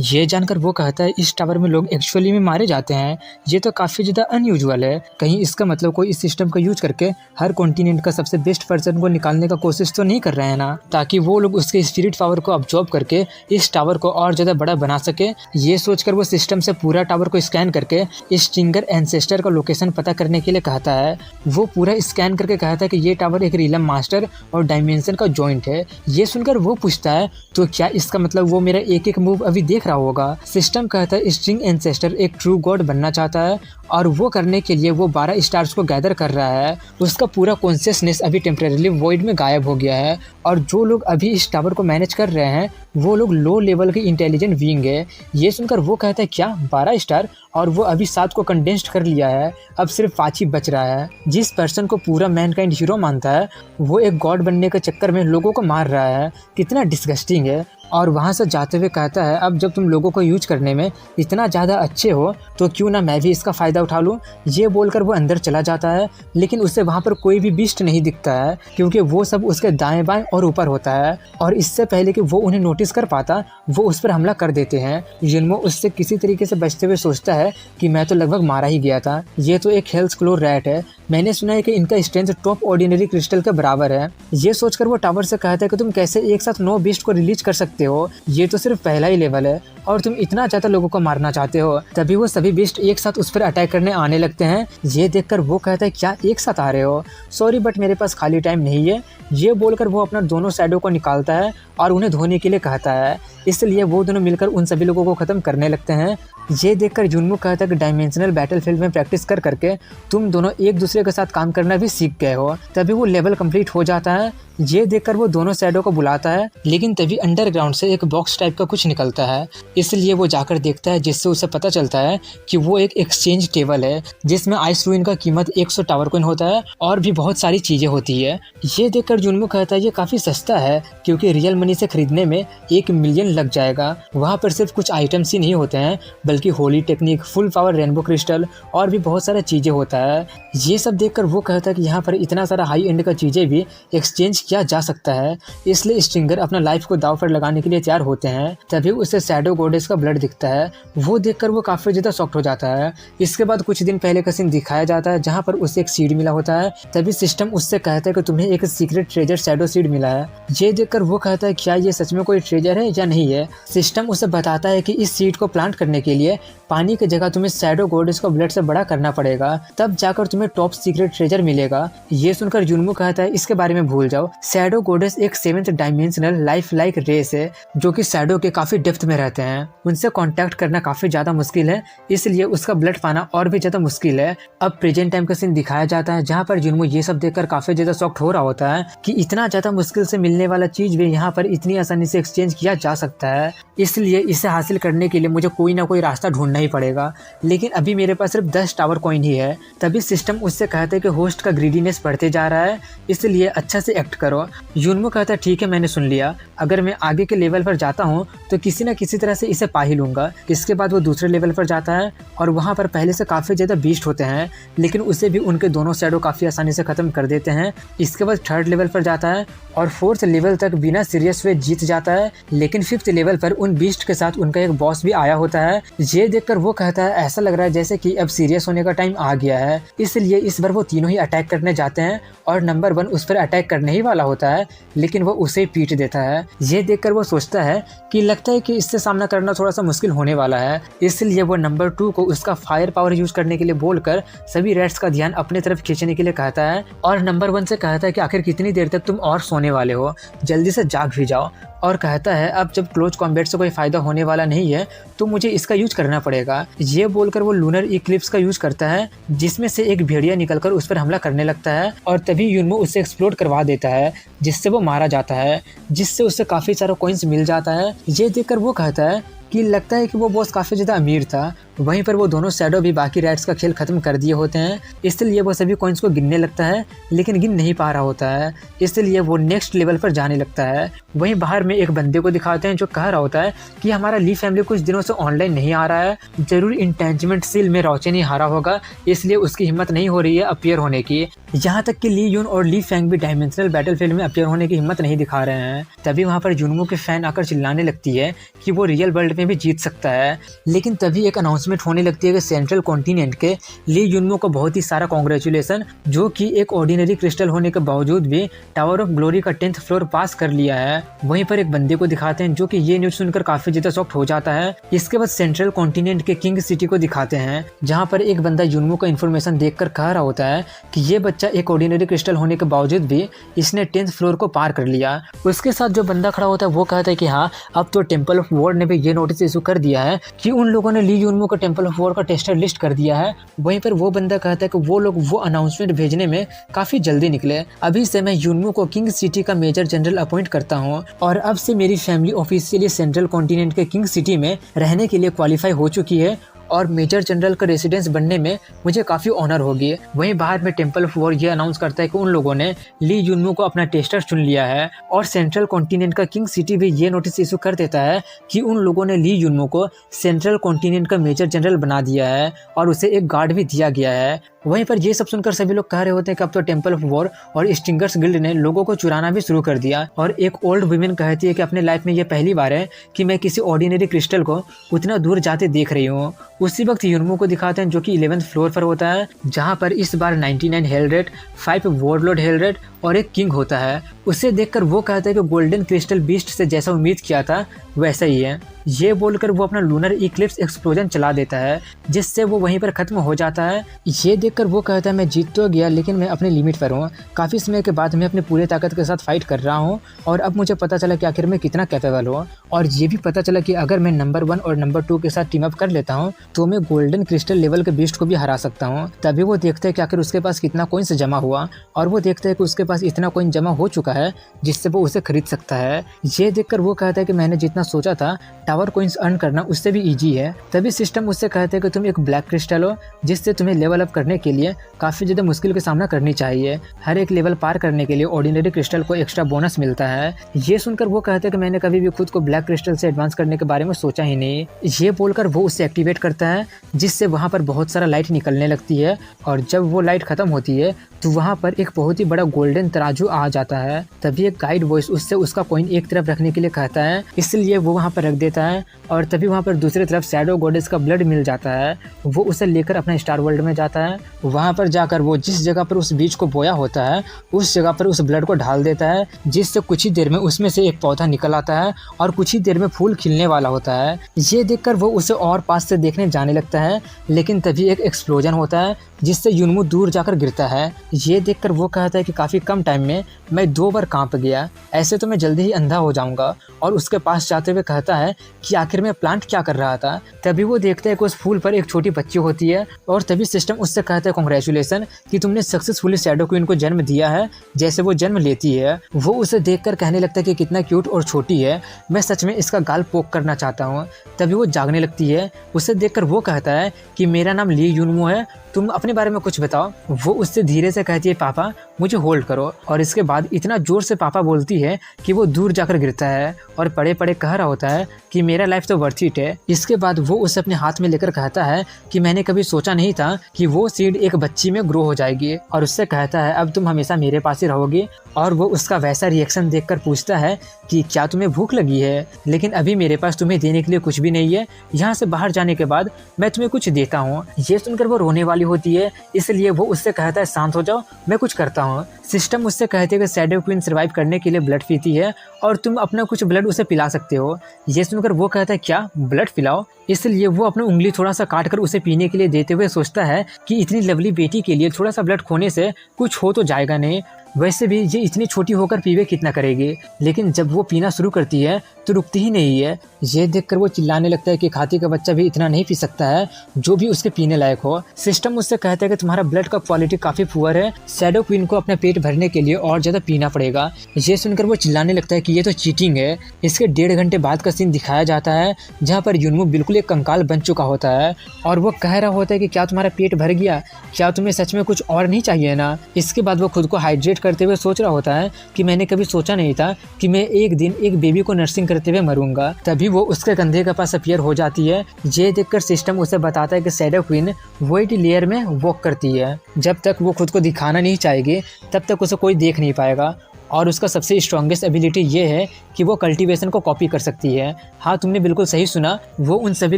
ये जानकर वो कहता है इस टावर में लोग एक्चुअली में मारे जाते हैं, ये तो काफ़ी ज़्यादा अनयूजुअल है। कहीं इसका मतलब कोई इस सिस्टम का यूज करके हर कॉन्टिनेंट का सबसे बेस्ट पर्सन को निकालने का कोशिश तो नहीं कर रहे हैं ना, ताकि वो लोग उसके स्पिरिट पावर को अब्जॉर्ब करके इस टावर को और ज़्यादा बड़ा बना सके। ये सोचकर वो सिस्टम से पूरा टावर को स्कैन करके इस स्टिंगर एंसेस्टर का लोकेशन पता करने के लिए कहता है। वो पूरा स्कैन करके कहता है कि ये टावर एक रिलम मास्टर और डायमेंशन का जॉइंट है। ये सुनकर वो पूछता है तो क्या इसका मतलब वो मेरा एक एक मूव अभी देख रहा होगा। सिस्टम कहता है स्ट्रिंग एंसेस्टर एक ट्रू गॉड बनना चाहता है और वो करने के लिए वो 12 स्टार्स को गैदर कर रहा है। उसका पूरा कॉन्शियसनेस अभी टेम्परेरीली वॉइड में गायब हो गया है और जो लोग अभी इस टावर को मैनेज कर रहे हैं वो लोग लो लेवल के इंटेलिजेंट बीइंग है। ये सुनकर वो कहता है क्या 12 स्टार, और वो अभी 7 को कंडेंस्ड कर लिया है, अब सिर्फ 5 ही बच रहा है। जिस पर्सन को पूरा मैनकाइंड हीरो मानता है वो एक गॉड बनने के चक्कर में लोगों को मार रहा है, कितना डिस्गस्टिंग है। और वहाँ से जाते हुए कहता है अब जब तुम लोगों को यूज करने में इतना ज़्यादा अच्छे हो तो क्यों ना मैं भी इसका फ़ायदा उठा लूँ। ये बोलकर वो अंदर चला जाता है लेकिन उसे वहाँ पर कोई भी बीस्ट नहीं दिखता है क्योंकि वो सब उसके दाएं बाएं और ऊपर होता है और इससे पहले कि वो उन्हें नोटिस कर पाता वो उस पर हमला कर देते हैं। युनमो उससे किसी तरीके से बचते हुए सोचता है कि मैं तो लगभग मारा ही गया था, ये तो एक हेल्थ क्लोर रैट है, मैंने सुना है कि इनका स्ट्रेंथ टॉप ऑर्डिनरी क्रिस्टल के बराबर है। ये सोचकर वो टावर से कहता है कि तुम कैसे एक साथ 9 बीस्ट को रिलीज कर सकते हो, ये तो सिर्फ पहला ही लेवल है और तुम इतना ज़्यादा लोगों को मारना चाहते हो। तभी वो सभी बीस्ट एक साथ उस पर अटैक करने आने लगते हैं। ये देखकर वो कहता है क्या एक साथ आ रहे हो, सॉरी बट मेरे पास खाली टाइम नहीं है। ये बोलकर वो अपना दोनों शैडो को निकालता है और उन्हें धोने के लिए कहता है, इसलिए वो दोनों मिलकर उन सभी लोगों को ख़त्म करने लगते हैं। ये देखकर युनमो कहता है कि डायमेंशनल बैटलफील्ड में प्रैक्टिस कर करके तुम दोनों एक दूसरे के साथ काम करना भी सीख गए हो। तभी वो लेवल कंप्लीट हो जाता है। ये देखकर वो दोनों शैडो को बुलाता है लेकिन तभी अंडरग्राउंड से एक बॉक्स टाइप का कुछ निकलता है, इसलिए वो जाकर देखता है जिससे उसे पता चलता है कि वो एक एक्सचेंज टेबल है जिसमें आइस रूइन का कीमत 100 टावर कॉइन होता है और भी बहुत सारी चीज़ें होती है। ये देखकर युनमो कहता है ये काफ़ी सस्ता है क्योंकि रियल मनी से खरीदने में 1 मिलियन लग जाएगा। वहाँ पर सिर्फ कुछ आइटम्स ही नहीं होते हैं बल्कि Holi technique, full power rainbow crystal और भी बहुत सारा चीज़ें होता है। ये सब देखकर वो कहता है कि यहाँ पर इतना सारा हाई एंड का चीज़ें भी एक्सचेंज किया जा सकता है, इसलिए स्ट्रिंगर अपना लाइफ को दाव पर लगाने के लिए तैयार होते हैं। तभी उसे शैडो गॉडेस का ब्लड दिखता है, वो देखकर वो काफ़ी ज़्यादा शॉक्ड हो जाता है। इसके बाद कुछ दिन पहले का सीन दिखाया जाता है जहाँ पर उसे एक सीड मिला होता है। तभी सिस्टम उससे कहता है कि तुम्हें एक सीक्रेट ट्रेजर शैडो सीड मिला है। ये देखकर वो कहता है क्या ये सच में कोई ट्रेजर है या नहीं है। सिस्टम उसे बताता है कि इस सीड को प्लांट करने के लिए पानी की जगह तुम्हें शैडो गॉडेस को ब्लड से बड़ा करना पड़ेगा, तब जाकर तुम्हें टॉप टॉप सीक्रेट ट्रेजर मिलेगा। ये सुनकर जुनमू कहता है इसके बारे में भूल जाओ। शैडो गॉडेस एक 7th dimensional life like race है जो कि शैडो के काफी डेप्थ में रहते हैं। उनसे कांटेक्ट करना काफी ज्यादा मुश्किल है, इसलिए उसका ब्लड पाना और भी ज्यादा मुश्किल है। अब प्रेजेंट टाइम का सीन दिखाया जाता है जहाँ पर जुनमू ये सब देखकर काफी ज्यादा शॉक्ड हो रहा होता है कि इतना ज्यादा मुश्किल से मिलने वाला चीज भी यहाँ पर इतनी आसानी से एक्सचेंज किया जा सकता है। इसलिए इसे हासिल करने के लिए मुझे कोई ना कोई रास्ता ढूंढना ही पड़ेगा, लेकिन अभी मेरे पास सिर्फ 10 टावर कॉइन ही है। तभी सिस्टम उससे कहते हैं कि होस्ट का ग्रीडीनेस बढ़ते जा रहा है, इसलिए अच्छा से एक्ट करो। जुनमू कहता है ठीक है, मैंने सुन लिया। अगर मैं आगे के लेवल पर जाता हूँ तो किसी न किसी तरह से इसे पा ही लूंगा। इसके बाद वो दूसरे लेवल पर जाता है और वहाँ पर पहले से काफी ज्यादा बीस्ट होते हैं, लेकिन उसे भी उनके दोनों शैडो काफी आसानी से खत्म कर देते हैं। इसके बाद 3rd लेवल पर जाता है और 4th लेवल तक बिना सीरियस वे जीत जाता है, लेकिन 5th लेवल पर उन बीस्ट के साथ उनका एक बॉस भी आया होता है। ये देखकर वो कहता है ऐसा लग रहा है जैसे कि अब सीरियस होने का टाइम आ गया है, इसलिए इस बार वो तीनों ही अटैक करने जाते हैं और नंबर 1 उस पर अटैक करने ही वाला होता है, लेकिन वो उसे पीट देता है। ये देखकर वो सोचता है कि लगता है कि इससे सामना करना थोड़ा सा मुश्किल होने वाला है, इसलिए वो नंबर 2 को उसका फायर पावर यूज करने के लिए बोलकर सभी रेड्स का ध्यान अपने तरफ खींचने के लिए कहता है और नंबर 1 से कहता है कि आखिर कितनी देर तक तुम और सोने वाले हो, जल्दी से जाग भी जाओ। और कहता है अब जब क्लोज कॉम्बैट से कोई फायदा होने वाला नहीं है तो मुझे इसका यूज करना पड़ेगा। ये बोलकर वो लूनर इक्लिप्स का यूज करता है, जिसमें से एक भेड़िया निकलकर उस पर हमला करने लगता है और तभी युनमो उसे एक्सप्लोड करवा देता है, जिससे वो मारा जाता है, जिससे उसे काफी सारा कॉइन्स मिल जाता है। ये देखकर वो कहता है कि लगता है कि वो बॉस काफी ज्यादा अमीर था। वहीं पर वो दोनों शैडो भी बाकी रैट्स का खेल खत्म कर दिए होते हैं, इसलिए वो सभी कॉइन्स को गिनने लगता है, लेकिन गिन नहीं पा रहा होता है, इसलिए वो नेक्स्ट लेवल पर जाने लगता है। वहीं बाहर में एक बंदे को दिखाते हैं जो कह रहा होता है कि हमारा ली फैमिली कुछ दिनों से ऑनलाइन नहीं आ रहा है, जरूर इंटेंजमेंट सील में रोचन ही हारा होगा, इसलिए उसकी हिम्मत नहीं हो रही है अपीयर होने की। यहाँ तक कि ली यून और ली फैंग भी डायमेंशनल बैटलफील्ड में अपीयर होने की हिम्मत नहीं दिखा रहे हैं। तभी वहाँ पर जुनमो के फैन आकर चिल्लाने लगती है कि वो रियल वर्ल्ड में भी जीत सकता है, लेकिन तभी एक अनाउंसमेंट होने लगती है कि सेंट्रल कॉन्टिनेंट के ली जुनमो को बहुत ही सारा कॉन्ग्रेचुलेसन, जो कि एक ऑर्डिनरी क्रिस्टल होने के बावजूद भी टावर ऑफ ग्लोरी का 10th फ्लोर पास कर लिया है। वहीं पर एक बंदे को दिखाते हैं जो कि ये न्यूज सुनकर काफी ज्यादा शॉक्ड हो जाता है। इसके बाद सेंट्रल कॉन्टिनेंट के किंग सिटी को दिखाते हैं, जहाँ पर एक बंदा जुनमो का इन्फॉर्मेशन देखकर कह रहा होता है कि ये बच्चा एक ऑर्डिनरी क्रिस्टल होने के बावजूद भी इसने 10th फ्लोर को पार कर लिया। उसके साथ जो बंदा खड़ा होता है वो कहता है कि हाँ, अब तो टेम्पल ऑफ वॉर ने भी ये नोटिस इशू कर दिया है कि उन लोगों ने ली जुनमो का टेम्पल ऑफ वॉर का टेस्टर लिस्ट कर दिया है। वहीं पर वो बंदा कहता है कि वो लोग वो अनाउंसमेंट भेजने में काफी जल्दी निकले। अभी से मैं जुनमो को किंग सिटी का मेजर जनरल अपॉइंट करता हूँ और अब से मेरी फैमिली ऑफिशियली सेंट्रल कॉन्टिनेंट के किंग सिटी में रहने के लिए क्वालिफाई हो चुकी है और मेजर जनरल का रेसिडेंस बनने में मुझे काफी ऑनर होगी। वहीं बाहर में टेम्पल ऑफ वॉर ये अनाउंस करता है कि उन लोगों ने ली जुनमो को अपना टेस्टर चुन लिया है और सेंट्रल कॉन्टिनेंट का किंग सिटी भी ये नोटिस इशू कर देता है कि उन लोगों ने ली जुनमो को सेंट्रल कॉन्टिनेंट का मेजर जनरल बना दिया है और उसे एक गार्ड भी दिया गया है। वहीं पर ये सब सुनकर सभी लोग कह रहे होते हैं कि अब तो टेम्पल ऑफ वॉर और स्टिंगर्स गिल्ड ने लोगों को चुराना भी शुरू कर दिया। और एक ओल्ड वुमेन कहती है कि अपने लाइफ में ये पहली बार है कि मैं किसी ऑर्डिनरी क्रिस्टल को उतना दूर जाते देख रही हूँ। उसी वक्त युनमो को दिखाते हैं जो कि 11th फ्लोर पर होता है, जहाँ पर इस बार 99 hello rate, 5 warlord hello rate और एक किंग होता है। उसे देखकर वो कहता है कि गोल्डन क्रिस्टल बीस्ट से जैसा उम्मीद किया था वैसा ही है। ये बोलकर वो अपना लूनर इक्लिप्स एक्सप्लोजन चला देता है, जिससे वो वहीं पर खत्म हो जाता है। ये देखकर वो कहता है मैं जीत तो गया, लेकिन मैं अपने लिमिट पर हूँ। काफ़ी समय के बाद मैं अपनी पूरी ताकत के साथ फाइट कर रहा हूँ और अब मुझे पता चला कि आखिर मैं कितना कैपेबल हूँ। और ये भी पता चला कि अगर मैं नंबर 1 और नंबर 2 के साथ टीम अप कर लेता हूँ तो मैं गोल्डन क्रिस्टल लेवल के बीस्ट को भी हरा सकता हूँ। तभी वो देखते हैं कि आखिर उसके पास कितना कॉइन्स जमा हुआ और वो देखते हैं कि उसके पास इतना कॉइन जमा हो चुका है जिससे वो उसे खरीद सकता है। ये देखकर वो कहता है कि मैंने जितना सोचा था टावर कॉइन्स अर्न करना उससे भी इजी है। तभी सिस्टम उससे कहते हैं कि तुम एक ब्लैक क्रिस्टल हो, जिससे तुम्हें लेवल अप करने के लिए काफ़ी ज़्यादा मुश्किल का सामना करनी चाहिए। हर एक लेवल पार करने के लिए ऑर्डिनरी क्रिस्टल को एक्स्ट्रा बोनस मिलता है। ये सुनकर वो कहते हैं कि मैंने कभी भी खुद को ब्लैक क्रिस्टल से एडवांस करने के बारे में सोचा ही नहीं। ये बोलकर वो उससे एक्टिवेट करता है, जिससे वहाँ पर बहुत सारा लाइट निकलने लगती है और जब वो लाइट खत्म होती है तो वहाँ पर एक बहुत ही बड़ा गोल्डन तराजू आ जाता है। तभी एक गाइड वॉइस उससे उसका कॉइन एक तरफ रखने के लिए कहता है, इसलिए वो वहाँ पर रख देता है और तभी वहाँ पर दूसरी तरफ शैडो गॉडेस का ब्लड मिल जाता है। वो उसे लेकर अपना स्टार वर्ल्ड में जाता है वहाँ पर जाकर वो जिस जगह पर उस बीज को बोया होता है उस जगह पर उस ब्लड को ढाल देता है, जिससे कुछ ही देर में उसमें से एक पौधा निकल आता है और कुछ ही देर में फूल खिलने वाला होता है। ये देखकर वो उसे और पास से देखने जाने लगता है, लेकिन तभी एक एक्सप्लोजन होता है जिससे युनमू दूर जाकर गिरता है। ये देखकर वो कहता है कि काफ़ी कम टाइम में मैं 2 बार कांप गया, ऐसे तो मैं जल्दी ही अंधा हो जाऊंगा। और उसके पास जाते हुए कहता है कि आखिर में प्लांट क्या कर रहा था। तभी वो देखता है कि उस फूल पर एक छोटी बच्ची होती है और तभी सिस्टम उससे कहता है कांग्रेचुलेसन कि तुमने सक्सेसफुली शैडो क्वीन को जन्म दिया है जैसे वो जन्म लेती है। वो उसे देखकर कहने लगता है कि कितना क्यूट और छोटी है, मैं सच में इसका गाल पोक करना चाहता हूँ। तभी वो जागने लगती है। उसे देखकर वो कहता है कि मेरा नाम ली युनमू है, तुम अपने बारे में कुछ बताओ। वो उससे धीरे से कहती है पापा मुझे होल्ड करो, और इसके बाद इतना जोर से पापा बोलती है कि वो दूर जाकर गिरता है और पड़े पड़े कह रहा होता है कि मेरा लाइफ तो वर्थ इट है। इसके बाद वो उसे अपने हाथ में लेकर कहता है कि मैंने कभी सोचा नहीं था कि वो सीड एक बच्ची में ग्रो हो जाएगी, और उससे कहता है अब तुम हमेशा मेरे पास ही रहोगी। और वो उसका वैसा रिएक्शन देखकर पूछता है कि क्या तुम्हें भूख लगी है, लेकिन अभी मेरे पास तुम्हें देने के लिए कुछ भी नहीं है, यहाँ से बाहर जाने के बाद मैं तुम्हें कुछ देता हूँ। ये सुनकर वो रोने वाली होती है, इसलिए वो उससे कहता है शांत हो जाओ, मैं कुछ करता हूँ। सिस्टम उससे कहते हैं कि शैडो क्वीन सर्वाइव करने के लिए ब्लड पीती है और तुम अपना कुछ ब्लड उसे पिला सकते हो। ये सुनकर वो कहता है क्या ब्लड पिलाओ। इसलिए वो अपनी उंगली थोड़ा सा काट कर उसे पीने के लिए देते हुए सोचता है कि इतनी लवली बेटी के लिए थोड़ा सा ब्लड खोने से कुछ हो तो जाएगा नहीं, वैसे भी ये इतनी छोटी होकर पीवे कितना करेगी। लेकिन जब वो पीना शुरू करती है तो रुकती ही नहीं है। ये देखकर वो चिल्लाने लगता है कि खाती का बच्चा भी इतना नहीं पी सकता है जो भी उसके पीने लायक हो। सिस्टम उससे कहता है कि तुम्हारा ब्लड का क्वालिटी काफ़ी पुअर है, शैडो क्वीन को अपना पेट भरने के लिए और ज़्यादा पीना पड़ेगा। ये सुनकर वो चिल्लाने लगता है कि ये तो चीटिंग है। इसके 1.5 घंटे बाद का सीन दिखाया जाता है जहाँ पर युनमू बिल्कुल एक कंकाल बन चुका होता है और वो कह रहा होता है कि क्या तुम्हारा पेट भर गया, क्या तुम्हें सच में कुछ और नहीं चाहिए ना। इसके बाद वो खुद को हाइड्रेट करते हुए सोच रहा होता है कि मैंने कभी सोचा नहीं था कि मैं एक दिन एक बेबी को नर्सिंग करते हुए मरूंगा। तभी वो उसके कंधे के पास अपीयर हो जाती है। ये देखकर सिस्टम उसे बताता है कि शैडो क्वीन वाइट लेयर में वॉक करती है, जब तक वो खुद को दिखाना नहीं चाहेगी तब तक उसे कोई देख नहीं पाएगा। और उसका सबसे स्ट्रॉन्गेस्ट एबिलिटी ये है कि वो कल्टीवेशन को कॉपी कर सकती है। हाँ, तुमने बिल्कुल सही सुना, वो उन सभी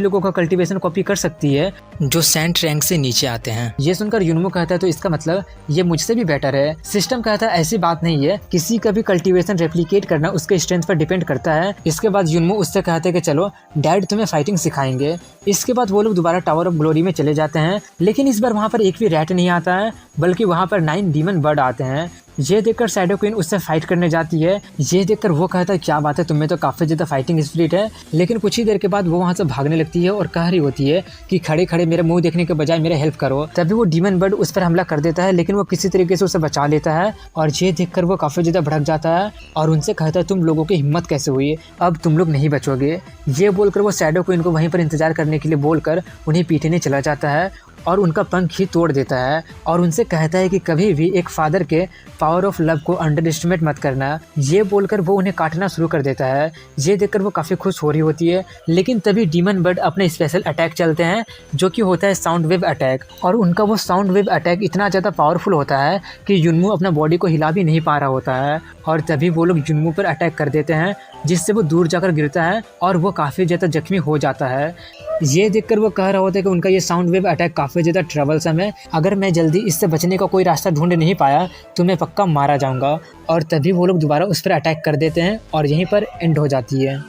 लोगों का कल्टीवेशन कॉपी कर सकती है जो सेंट रैंक से नीचे आते हैं। ये सुनकर युनमू कहता है तो इसका मतलब ये मुझसे भी बेटर है। सिस्टम कहता है ऐसी बात नहीं है, किसी का भी कल्टीवेशन रेप्लिकेट करना उसके स्ट्रेंथ पर डिपेंड करता है। इसके बाद युनमू उससे कहते हैं कि चलो डैड तुम्हें फाइटिंग सिखाएंगे। इसके बाद वो लोग दोबारा टावर ऑफ ग्लोरी में चले जाते हैं, लेकिन इस बार वहाँ पर एक भी रैट नहीं आता है, बल्कि वहाँ पर 9 डीमन बर्ड आते हैं। ये देखकर शैडो क्वीन उससे फाइट करने जाती है। ये देखकर वो कहता है क्या बात है, तुम्हें तो काफी ज्यादा फाइटिंग स्पिरिट है। लेकिन कुछ ही देर के बाद वो वहाँ से भागने लगती है और कह रही होती है कि खड़े खड़े मेरे मुंह देखने के बजाय मेरे हेल्प करो। तभी वो डीमन बर्ड उस पर हमला कर देता है, लेकिन वो किसी तरीके से उसे बचा लेता है। और ये देखकर वो काफी ज्यादा भड़क जाता है और उनसे कहता है तुम लोगों की हिम्मत कैसे हुई, अब तुम लोग नहीं बचोगे। ये बोलकर वो शैडो क्वीन को वहीं पर इंतजार करने के लिए बोलकर उन्हें पीटने चला जाता है और उनका पंख ही तोड़ देता है और उनसे कहता है कि कभी भी एक फादर के पावर ऑफ लव को अंडर एस्टिमेट मत करना। ये बोलकर वो उन्हें काटना शुरू कर देता है। ये देखकर वो काफ़ी खुश हो रही होती है, लेकिन तभी डीमन बर्ड अपने स्पेशल अटैक चलते हैं जो कि होता है साउंड वेव अटैक। और उनका वो साउंड वेव अटैक इतना ज़्यादा पावरफुल होता है कि युनमू अपना बॉडी को हिला भी नहीं पा रहा होता है। और तभी वो लोग युनमू पर अटैक कर देते हैं, जिससे वो दूर जाकर गिरता है और वो काफ़ी ज़्यादा जख्मी हो जाता है। ये देखकर वो कह रहा होता है कि उनका ये साउंड वेव अटैक काफ़ी ज़्यादा ट्रबलसम है, अगर मैं जल्दी इससे बचने का कोई रास्ता ढूंढ नहीं पाया तो मैं पक्का मारा जाऊंगा। और तभी वो लोग दोबारा उस पर अटैक कर देते हैं और यहीं पर एंड हो जाती है।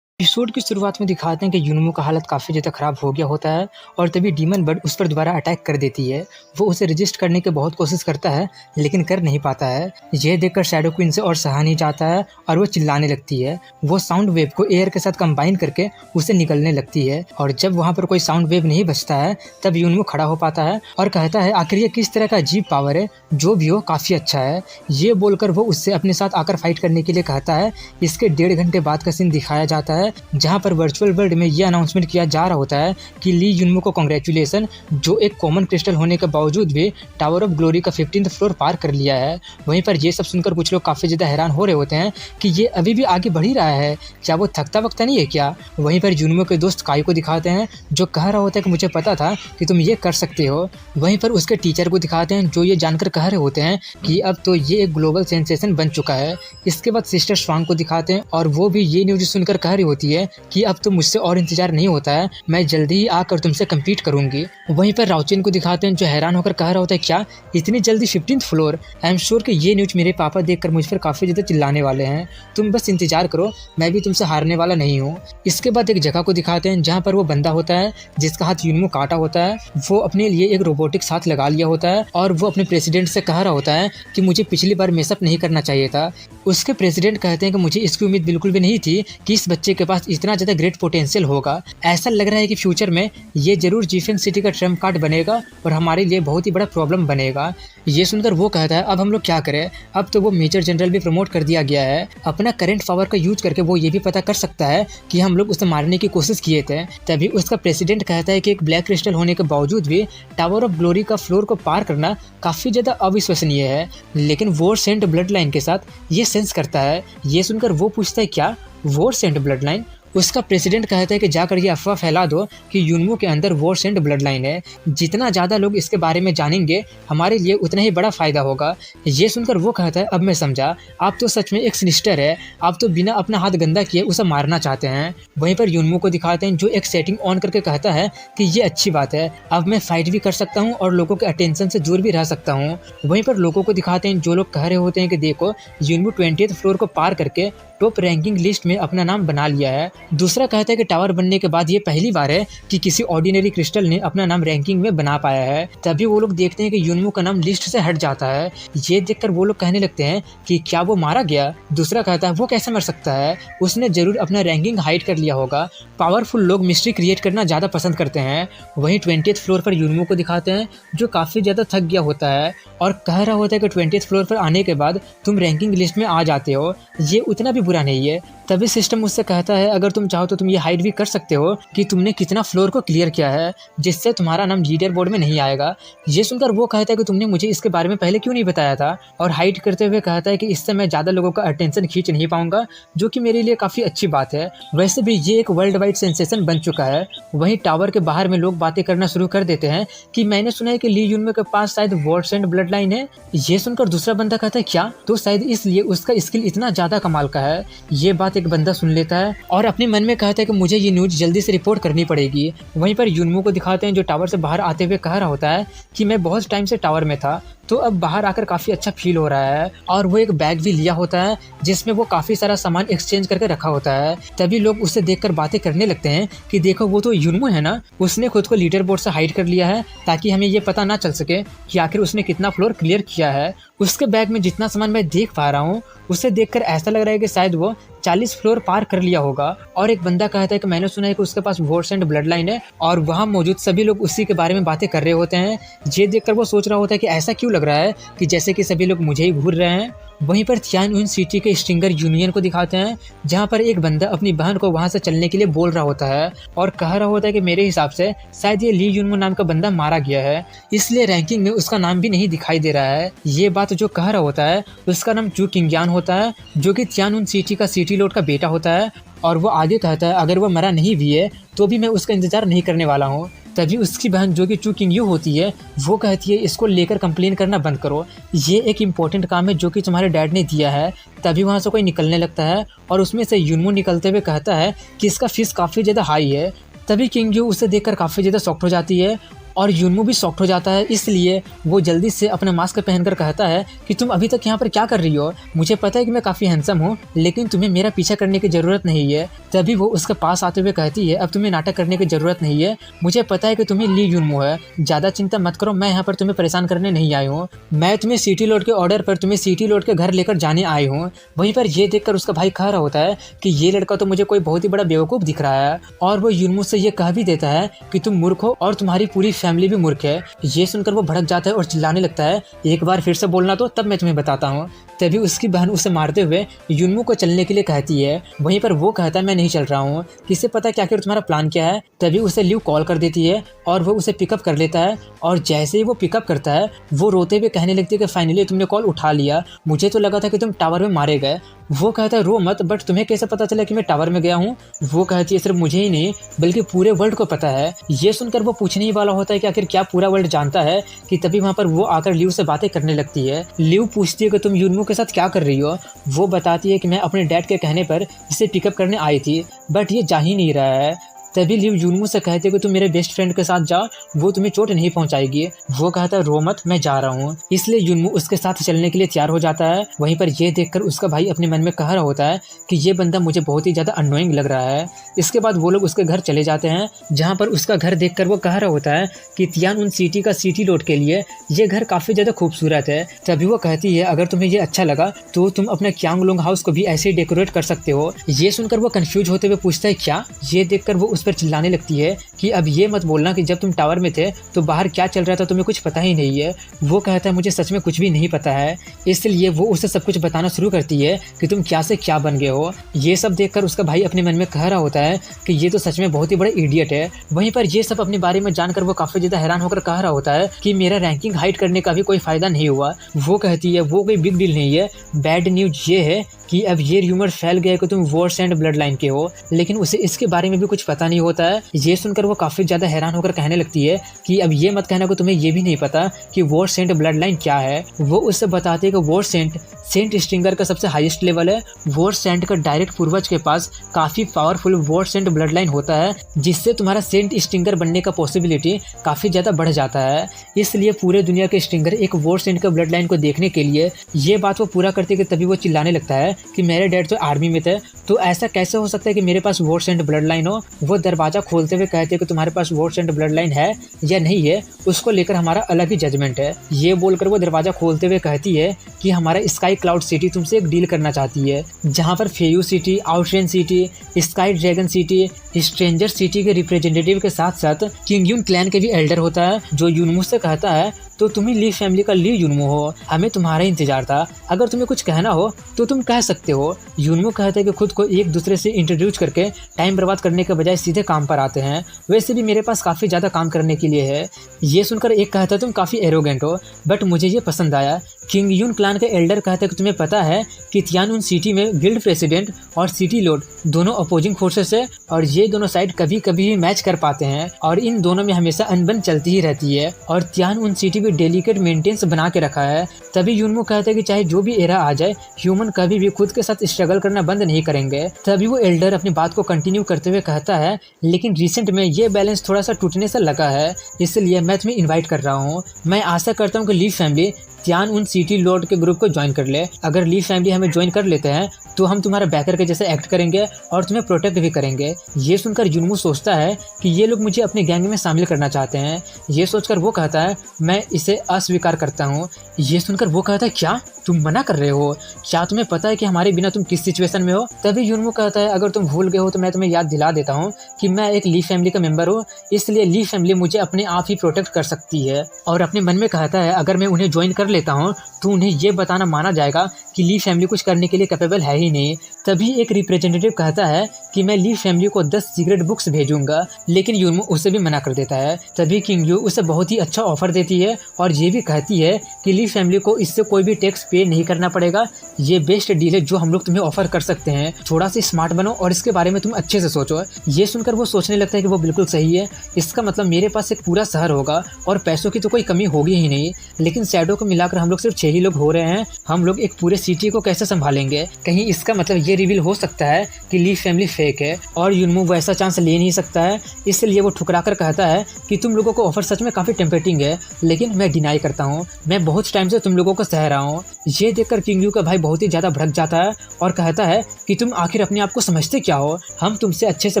एपिसोड की शुरुआत में दिखाते हैं कि युनमू का हालत काफ़ी ज़्यादा ख़राब हो गया होता है और तभी डीमन बर्ड उस पर दोबारा अटैक कर देती है। वो उसे रजिस्ट करने की बहुत कोशिश करता है लेकिन कर नहीं पाता है। यह देखकर शैडो क्वीन से और सहा नहीं जाता है और वो चिल्लाने लगती है। वो साउंड वेव को एयर के साथ कंबाइन करके उसे निकलने लगती है और जब वहाँ पर कोई साउंड वेव नहीं बचता है तब युनमू खड़ा हो पाता है और कहता है आखिर ये किस तरह का अजीब पावर है, जो भी हो काफ़ी अच्छा है। ये बोलकर वो उससे अपने साथ आकर फाइट करने के लिए कहता है। इसके 1.5 घंटे बाद का सीन दिखाया जाता है जहां पर वर्चुअल वर्ल्ड में ये अनाउंसमेंट किया जा रहा होता है कि ली युनमू को कांग्रेचुलेसन, जो एक कॉमन क्रिस्टल होने के बावजूद भी टावर ऑफ ग्लोरी का 15th फ्लोर पार कर लिया है। वहीं पर ये सब सुनकर कुछ लोग काफ़ी ज़्यादा हैरान हो रहे होते हैं कि ये अभी भी आगे बढ़ ही रहा है, क्या वो थकता वक्ता नहीं है क्या। वहीं पर युनमू के दोस्त काई को दिखाते हैं जो कह रहा होता है कि मुझे पता था कि तुम ये कर सकते हो। वहीं पर उसके टीचर को दिखाते हैं जो ये जानकर कह रहे होते हैं कि अब तो ये एक ग्लोबल सेंसेशन बन चुका है। इसके बाद सिस्टर स्वांग को दिखाते हैं और वो भी ये न्यूज़ सुनकर कह रही होती होती है कि अब तो मुझसे और इंतजार नहीं होता है, मैं जल्दी ही आकर तुमसे कम्पीट करूंगी। वहीं पर राउचेन को दिखाते हैं जो हैरान होकर कह रहा होता है, क्या इतनी जल्दी 15th floor? I am sure कि ये न्यूज मेरे पापा देखकर मुझ पर काफी ज्यादा चिल्लाने वाले हैं। तुम बस इंतजार करो, मैं भी तुमसे हारने वाला नहीं हूँ। इसके बाद एक जगह को दिखाते हैं जहाँ पर वो बंदा होता है जिसका हाथ यूनमू काटा होता है। वो अपने लिए एक रोबोटिक हाथ लगा लिया होता है और वो अपने प्रेसिडेंट से कह रहा होता है कि मुझे पिछली बार मेसअप नहीं करना चाहिए था। उसके प्रेसिडेंट कहते हैं कि मुझे इसकी उम्मीद बिल्कुल भी नहीं थी कि इस बच्चे के पास इतना ज्यादा ग्रेट पोटेंशियल होगा। ऐसा लग रहा है कि फ्यूचर में ये जरूर जीफेन सिटी का ट्रम्प कार्ड बनेगा और हमारे लिए बहुत ही बड़ा प्रॉब्लम बनेगा। ये सुनकर वो कहता है, अब हम लोग क्या करें? अब तो वो मेजर जनरल भी प्रमोट कर दिया गया है। अपना करंट पावर का यूज करके वो ये भी पता कर सकता है कि हम लोग उसे मारने की कोशिश किए थे। तभी उसका प्रेसिडेंट कहता है कि एक ब्लैक क्रिस्टल होने के बावजूद भी टावर ऑफ ग्लोरी का फ्लोर को पार करना काफी ज्यादा अविश्वसनीय है, लेकिन वॉर सेंट ब्लड लाइन के साथ ये सेंस करता है। ये सुनकर वो पूछता है, क्या वॉर सेंट ब्लड लाइन? उसका प्रेसिडेंट कहता है कि जाकर ये अफवाह फैला दो कि यूनमू के अंदर वॉर सेंट ब्लड लाइन है। जितना ज़्यादा लोग इसके बारे में जानेंगे हमारे लिए उतना ही बड़ा फायदा होगा। ये सुनकर वो कहता है, अब मैं समझा, आप तो सच में एक सिनिस्टर है, आप तो बिना अपना हाथ गंदा किए उसे मारना चाहते हैं। वहीं पर यूनमू को दिखाते हैं जो एक सेटिंग ऑन करके कहता है कि ये अच्छी बात है, अब मैं फाइट भी कर सकता हूँ और लोगों के अटेंशन से दूर भी रह सकता हूँ। वहीं पर लोगों को दिखाते हैं जो लोग कह रहे होते हैं कि देखो यूनमू 20th फ्लोर को पार करके टॉप रैंकिंग लिस्ट में अपना नाम बना लिया है। दूसरा कहता है कि टावर बनने के बाद ये पहली बार है कि किसी ऑर्डिनरी क्रिस्टल ने अपना नाम रैंकिंग में बना पाया है। तभी वो लोग देखते हैं कि यूनमू का नाम लिस्ट से हट जाता है। ये देखकर वो लोग कहने लगते हैं कि क्या वो मारा गया? दूसरा कहता है, वो कैसे मर सकता है, उसने जरूर अपना रैंकिंग हाइड कर लिया होगा। पावरफुल लोग मिस्ट्री क्रिएट करना ज्यादा पसंद करते हैं। वहीं 20th फ्लोर पर यूनमू को दिखाते हैं जो काफी ज्यादा थक गया होता है और कह रहा होता है कि 20th फ्लोर पर आने के बाद तुम रैंकिंग लिस्ट में आ जाते हो, ये उतना भी बुरा नहीं है। तभी सिस्टम उससे कहता है, अगर तुम चाहो तो तुम ये हाइड भी कर सकते हो कि तुमने कितना फ्लोर को क्लियर किया है, जिससे तुम्हारा नाम लीडर बोर्ड में नहीं आएगा। ये सुनकर वो कहता है कि तुमने मुझे इसके बारे में पहले क्यों नहीं बताया था, और हाइड करते हुए कहता है कि इससे मैं ज़्यादा लोगों का अटेंशन खींच नहीं पाऊंगा, जो कि मेरे लिए काफ़ी अच्छी बात है। वैसे भी ये एक वर्ल्ड वाइड सेंसेशन बन चुका है। वहीं टावर के बाहर में लोग बातें करना शुरू कर देते हैं कि मैंने सुना है कि ली यूनमू के पास शायद वॉर्स एंड ब्लड लाइन है। ये सुनकर दूसरा बंदा कहता है, क्या? तो शायद इसलिए उसका स्किल इतना ज़्यादा कमाल का है। ये बात एक बंदा सुन लेता है और अपने मन में कहता है कि मुझे ये न्यूज जल्दी से रिपोर्ट करनी पड़ेगी। वहीं पर यूनमू को दिखाते हैं जो टावर से बाहर आते हुए कह रहा होता है कि मैं बहुत टाइम से टावर में था, तो अब बाहर आकर काफ़ी अच्छा फील हो रहा है। और वो एक बैग भी लिया होता है जिसमें वो काफ़ी सारा सामान एक्सचेंज करके रखा होता है। तभी लोग उसे देखकर बातें करने लगते हैं कि देखो वो तो यूनमू है ना, उसने खुद को लीडर बोर्ड से हाइड कर लिया है ताकि हमें ये पता ना चल सके कि आखिर उसने कितना फ्लोर क्लियर किया है। उसके बैग में जितना सामान मैं देख पा रहा हूँ उसे देखकर ऐसा लग रहा है कि शायद वो 40 फ्लोर पार कर लिया होगा। और एक बंदा कहता है कि मैंने सुना है कि उसके पास वॉर्स एंड ब्लड लाइन है, और वहाँ मौजूद सभी लोग उसी के बारे में बातें कर रहे होते हैं। ये देखकर वो सोच रहा होता है कि ऐसा क्यों लग रहा है कि जैसे कि सभी लोग मुझे ही घूर रहे हैं। वहीं पर तियानजिन सिटी के स्ट्रिंगर यूनियन को दिखाते हैं जहां पर एक बंदा अपनी बहन को वहां से चलने के लिए बोल रहा होता है और कह रहा होता है कि मेरे हिसाब से शायद ये ली यूनमू नाम का बंदा मारा गया है, इसलिए रैंकिंग में उसका नाम भी नहीं दिखाई दे रहा है। ये बात जो कह रहा होता है उसका नाम चू किंगयान होता है, जो कि तियानजिन सिटी का सिटी लॉर्ड का बेटा होता है। और वो आगे कहता है अगर वो मरा नहीं भी है तो भी मैं उसका इंतजार नहीं करने वाला हूँ। तभी उसकी बहन जो कि चू किंगयू होती है वो कहती है इसको लेकर कंप्लेन करना बंद करो, ये एक इम्पोर्टेंट काम है जो कि तुम्हारे डैड ने दिया है। तभी वहाँ से कोई निकलने लगता है और उसमें से यूनमू निकलते हुए कहता है कि इसका फीस काफ़ी ज़्यादा हाई है। तभी किंगयू उसे देखकर काफ़ी ज़्यादा शॉक्ड हो जाती है और यूनमू भी शॉक्ड हो जाता है, इसलिए वो जल्दी से अपना मास्क पहनकर कहता है कि तुम अभी तक यहाँ पर क्या कर रही हो, मुझे पता है कि मैं काफ़ी हैंडसम हूँ लेकिन तुम्हें मेरा पीछा करने की ज़रूरत नहीं है। तभी वो उसके पास आते हुए कहती है अब तुम्हें नाटक करने की ज़रूरत नहीं है, मुझे पता है कि तुम्हें ली यूनमू है, ज़्यादा चिंता मत करो, मैं यहाँ पर तुम्हें परेशान करने नहीं आई हूँ, मैं तुम्हें सिटी लॉर्ड के ऑर्डर पर तुम्हें सिटी लॉर्ड के घर लेकर जाने आई हूँ। वहीं पर ये देखकर उसका भाई कह रहा होता है कि ये लड़का तो मुझे कोई बहुत ही बड़ा बेवकूफ़ दिख रहा है, और वो यूनमू से ये कह भी देता है कि तुम मूर्ख हो और तुम्हारी पूरी फैमिली भी मूर्ख है। ये सुनकर वो भड़क जाता है और चिल्लाने लगता है एक बार फिर से बोलना तो तब मैं तुम्हें बताता हूँ। तभी उसकी बहन उसे मारते हुए यूनमू को चलने के लिए कहती है। वहीं पर वो कहता है मैं नहीं चल रहा हूँ, किसे पता क्या आखिर तुम्हारा प्लान क्या है। तभी उसे ल्यू कॉल कर देती है और वो उसे पिकअप कर लेता है, और जैसे ही वो पिकअप करता है वो रोते हुए कहने लगती है कि फाइनली तुमने कॉल उठा लिया, मुझे तो लगा था कि तुम टावर में मारे गए। वो कहता है रो मत, बट तुम्हें कैसे पता चला कि मैं टावर में गया हूँ? वो कहती है सिर्फ मुझे ही नहीं बल्कि पूरे वर्ल्ड को पता है। ये सुनकर वो पूछने ही वाला होता है कि आखिर क्या पूरा वर्ल्ड जानता है, कि तभी वहाँ पर वो आकर लिव से बातें करने लगती है। लिव पूछती है कि तुम यूनमू के साथ क्या कर रही हो? वो बताती है कि मैं अपने डैड के कहने पर इसे पिकअप करने आई थी, बट ये जा ही नहीं रहा है। तभी लिव यूनमू से कहते कि तुम मेरे बेस्ट फ्रेंड के साथ जाओ, वो तुम्हें चोट नहीं पहुंचाएगी। वो कहता है रो मत, मैं जा रहा हूँ। इसलिए यूनमू उसके साथ चलने के लिए तैयार हो जाता है। वहीं पर ये देखकर उसका भाई अपने मन में कह रहा होता है कि ये बंदा मुझे बहुत ही ज्यादा अननोइंग लग रहा है। इसके बाद वो लोग उसके घर चले जाते हैं, जहाँ पर उसका घर देखकर वो कह रहा होता है कि तियान उन सिटी का सिटी लोड के लिए ये घर काफी ज्यादा खूबसूरत है। तभी वो कहती है अगर तुम्हें ये अच्छा लगा तो तुम अपने क्यांगलोंग हाउस को भी ऐसे ही डेकोरेट कर सकते हो। ये सुनकर वो कंफ्यूज होते हुए पूछता है क्या? ये देखकर वो उस पर चिल्लाने लगती है कि अब ये मत बोलना कि जब तुम टावर में थे तो बाहर क्या चल रहा था तुम्हें कुछ पता ही नहीं है। वो कहता है मुझे सच में कुछ भी नहीं पता है। इसलिए वो उसे सब कुछ बताना शुरू करती है कि तुम क्या से क्या बन गए हो। ये सब देखकर उसका भाई अपने मन में कह रहा होता है कि ये तो सच में बहुत ही बड़ा इडियट है। वहीं पर ये सब अपने बारे में जानकर वो काफी ज्यादा हैरान होकर कह रहा होता है कि मेरा रैंकिंग हाइड करने का भी कोई फायदा नहीं हुआ। वो कहती है वो कोई बिग डील नहीं है, बैड न्यूज ये है कि अब ये र्यूमर फैल गया कि तुम वॉर्स एंड ब्लड लाइन के हो, लेकिन उसे इसके बारे में भी कुछ पता नहीं होता है। ये सुनकर वो काफी ज्यादा हैरान होकर कहने लगती है कि अब ये मत कहना कि तुम्हें ये भी नहीं पता कि वॉर्स एंड ब्लड लाइन क्या है। वो उससे बताती है कि वॉर्स सेंट स्टिंगर का सबसे हाईएस्ट लेवल है। वॉर्स सेंट का डायरेक्ट पूर्वज के पास काफी powerful Wars and blood line होता है, जिससे तुम्हारा सेंट स्टिंगर बनने का पॉसिबिलिटी काफी ज्यादा बढ़ जाता है। इसलिए पूरे दुनिया के स्टिंगर एक वॉर्स सेंट का ब्लड लाइन को देखने के लिए ये बात वो पूरा करते कि तभी वो चिल्लाने लगता है कि मेरे डैड तो आर्मी में थे, तो ऐसा कैसे हो सकता है कि मेरे पास वॉर्स एंड ब्लड लाइन हो। वो दरवाजा खोलते हुए कहते हैं कि तुम्हारे पास वॉर्स एंड ब्लड लाइन है या नहीं है, उसको लेकर हमारा अलग ही जजमेंट है। ये बोलकर वो दरवाजा खोलते हुए कहती है कि हमारा स्काई क्लाउड सिटी तुमसे एक डील करना चाहती है, जहाँ पर फेयू सिटी, आउटरेन city, sky dragon city, stranger city के रिप्रेजेंटेटिव के साथ साथ किंगयून क्लैन के भी एल्डर होता है, जो यूनमू से कहता है तो तुम ही ली फैमिली का ली यूनमू हो, हमें तुम्हारा इंतजार था, अगर तुम्हें कुछ कहना हो तो तुम कह सकते हो। यूनमू कहते हैं कि खुद को एक दूसरे से इंट्रोड्यूस करके टाइम बर्बाद करने के बजाय सीधे काम पर आते हैं, वैसे भी मेरे पास काफ़ी ज़्यादा काम करने के लिए है। ये सुनकर एक कहता है तुम काफ़ी एरोगेंट हो, बट मुझे ये पसंद आया। किंगयून क्लान के एल्डर कहते हैं कि तुम्हें पता है कि तियानउन सिटी में गिल्ड प्रेसिडेंट और सिटी लॉर्ड दोनों अपोजिंग फोर्सेस है, और ये दोनों साइड कभी कभी भी मैच कर पाते हैं, और इन दोनों में हमेशा अनबन चलती ही रहती है, और तियानउन सिटी भी डेलिकेट मेंटेनेंस बना के रखा है। तभी यूनमू कहते हैं कि चाहे जो भी एरा आ जाए, ह्यूमन कभी भी खुद के साथ स्ट्रगल करना बंद नहीं करेंगे। तभी वो एल्डर अपनी बात को कंटिन्यू करते हुए कहता है लेकिन रिसेंट में ये बैलेंस थोड़ा सा टूटने से लगा है, इसलिए मैं तुम्हें इन्वाइट कर रहा हूँ। मैं आशा करता हूँ कि ली फैमिली तियानउन सिटी लॉर्ड के ग्रुप को ज्वाइन कर ले। अगर ली फैमिली हमें ज्वाइन कर लेते हैं तो हम तुम्हारे बैकर के जैसे एक्ट करेंगे और तुम्हें प्रोटेक्ट भी करेंगे। ये सुनकर यूनमू सोचता है कि ये लोग मुझे अपने गैंग में शामिल करना चाहते हैं। ये सोचकर वो कहता है मैं इसे अस्वीकार करता हूँ। ये सुनकर वो कहता है क्या तुम मना कर रहे हो? क्या तुम्हें पता है कि हमारे बिना तुम किस सिचुएशन में हो? तभी यूनमू कहता है अगर तुम भूल गए हो तो मैं तुम्हें याद दिला देता हूँ कि मैं एक ली फैमिली का मेंबर हूँ, इसलिए ली फैमिली मुझे अपने आप ही प्रोटेक्ट कर सकती है। और अपने मन में कहता है अगर मैं उन्हें ज्वाइन कर लेता हूँ तो उन्हें ये बताना माना जाएगा कि ली फैमिली कुछ करने के लिए कैपेबल है ही नहीं। तभी एक रिप्रेजेंटेटिव कहता है कि मैं ली फैमिली को 10 सीक्रेट बुक्स भेजूंगा, लेकिन यूनमू उसे भी मना कर देता है। तभी किंगयू उसे बहुत ही अच्छा ऑफर देती है और ये भी कहती है कि ली फैमिली को इससे कोई भी टैक्स पे नहीं करना पड़ेगा। ये बेस्ट डील है जो हम लोग तुम्हें ऑफर कर सकते हैं। थोड़ा सा स्मार्ट बनो और इसके बारे में तुम अच्छे से सोचो। ये सुनकर वो सोचने लगता है कि वो बिल्कुल सही है, इसका मतलब मेरे पास एक पूरा शहर होगा और पैसों की तो कोई कमी होगी ही नहीं, लेकिन शैडो को मिलाकर हम लोग सिर्फ 6 ही लोग हो रहे हैं, हम लोग एक पूरे सिटी को कैसे संभालेंगे? कहीं इसका मतलब ये रिवील हो सकता है कि ली फैमिली फेक है और यूनमू वैसा चांस ले नहीं सकता है। इसलिए वो ठुकराकर कहता है कि तुम लोगों को ऑफर सच में काफी टेम्पटिंग है, लेकिन मैं डिनाई करता हूँ, मैं बहुत टाइम से तुम लोगों को सह रहा हूँ। ये देखकर किंगयू का भाई बहुत ही ज्यादा भड़क जाता है और कहता है कि तुम आखिर अपने आप को समझते क्या हो? हम तुमसे अच्छे से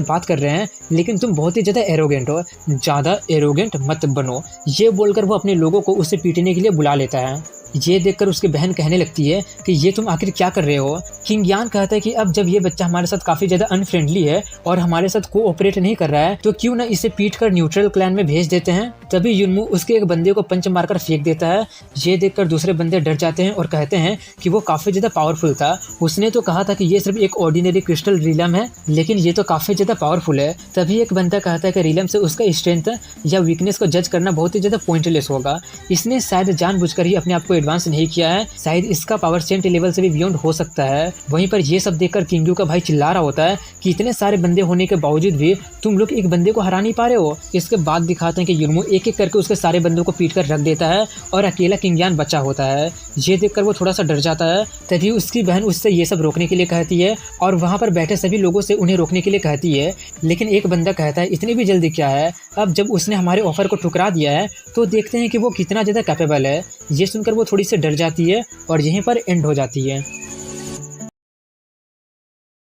बात कर रहे हैं लेकिन तुम बहुत ही ज्यादा एरोगेंट हो, ज्यादा एरोगेंट मत बनो। ये बोलकर वो अपने लोगों को उसे पीटने के लिए बुला लेता है। ये देखकर उसकी बहन कहने लगती है कि ये तुम आखिर क्या कर रहे हो? किंग यान कहता है कि अब जब ये बच्चा हमारे साथ काफी ज्यादा अनफ्रेंडली है और हमारे साथ कोऑपरेट नहीं कर रहा है तो क्यों ना इसे पीट कर न्यूट्रल क्लैन में भेज देते हैं। तभी यूनमू उसके एक बंदे को पंच मारकर फेंक देता है। ये देखकर दूसरे बंदे डर जाते हैं और कहते हैं कि वो काफी ज्यादा पावरफुल था, उसने तो कहा था कि ये सिर्फ एक ऑर्डिनरी क्रिस्टल रिलम है, लेकिन ये तो काफी ज्यादा पावरफुल है। तभी एक बंदा कहता है कि रिलम से उसका स्ट्रेंथ या वीकनेस को जज करना बहुत ही ज्यादा पॉइंटलेस होगा, इसने शायद जानबूझकर ही अपने आप को एडवांस नहीं किया है, शायद इसका पावर सेंट लेवल से भी बियॉन्ड हो सकता है। वहीं पर ये सब देखकर किंग यू का भाई चिल्ला रहा होता है कि इतने सारे बंदे होने के बावजूद भी तुम लोग एक बंदे को हरा नहीं पा रहे हो। इसके बाद दिखाते हैं कि युनमू एक एक करके उसके सारे बंदों को पीट कर रख देता है और अकेला किंग यान बचा होता है। ये देखकर वो थोड़ा सा डर जाता है। तभी उसकी बहन उससे ये सब रोकने के लिए कहती है और वहाँ पर बैठे सभी लोगों से उन्हें रोकने के लिए कहती है, लेकिन एक बंदा कहता है इतनी भी जल्दी क्या है, अब जब उसने हमारे ऑफर को ठुकरा दिया है तो देखते हैं कि वो कितना ज़्यादा कैपेबल है। ये सुनकर वो थोड़ी सी डर जाती है और यहीं पर एंड हो जाती है।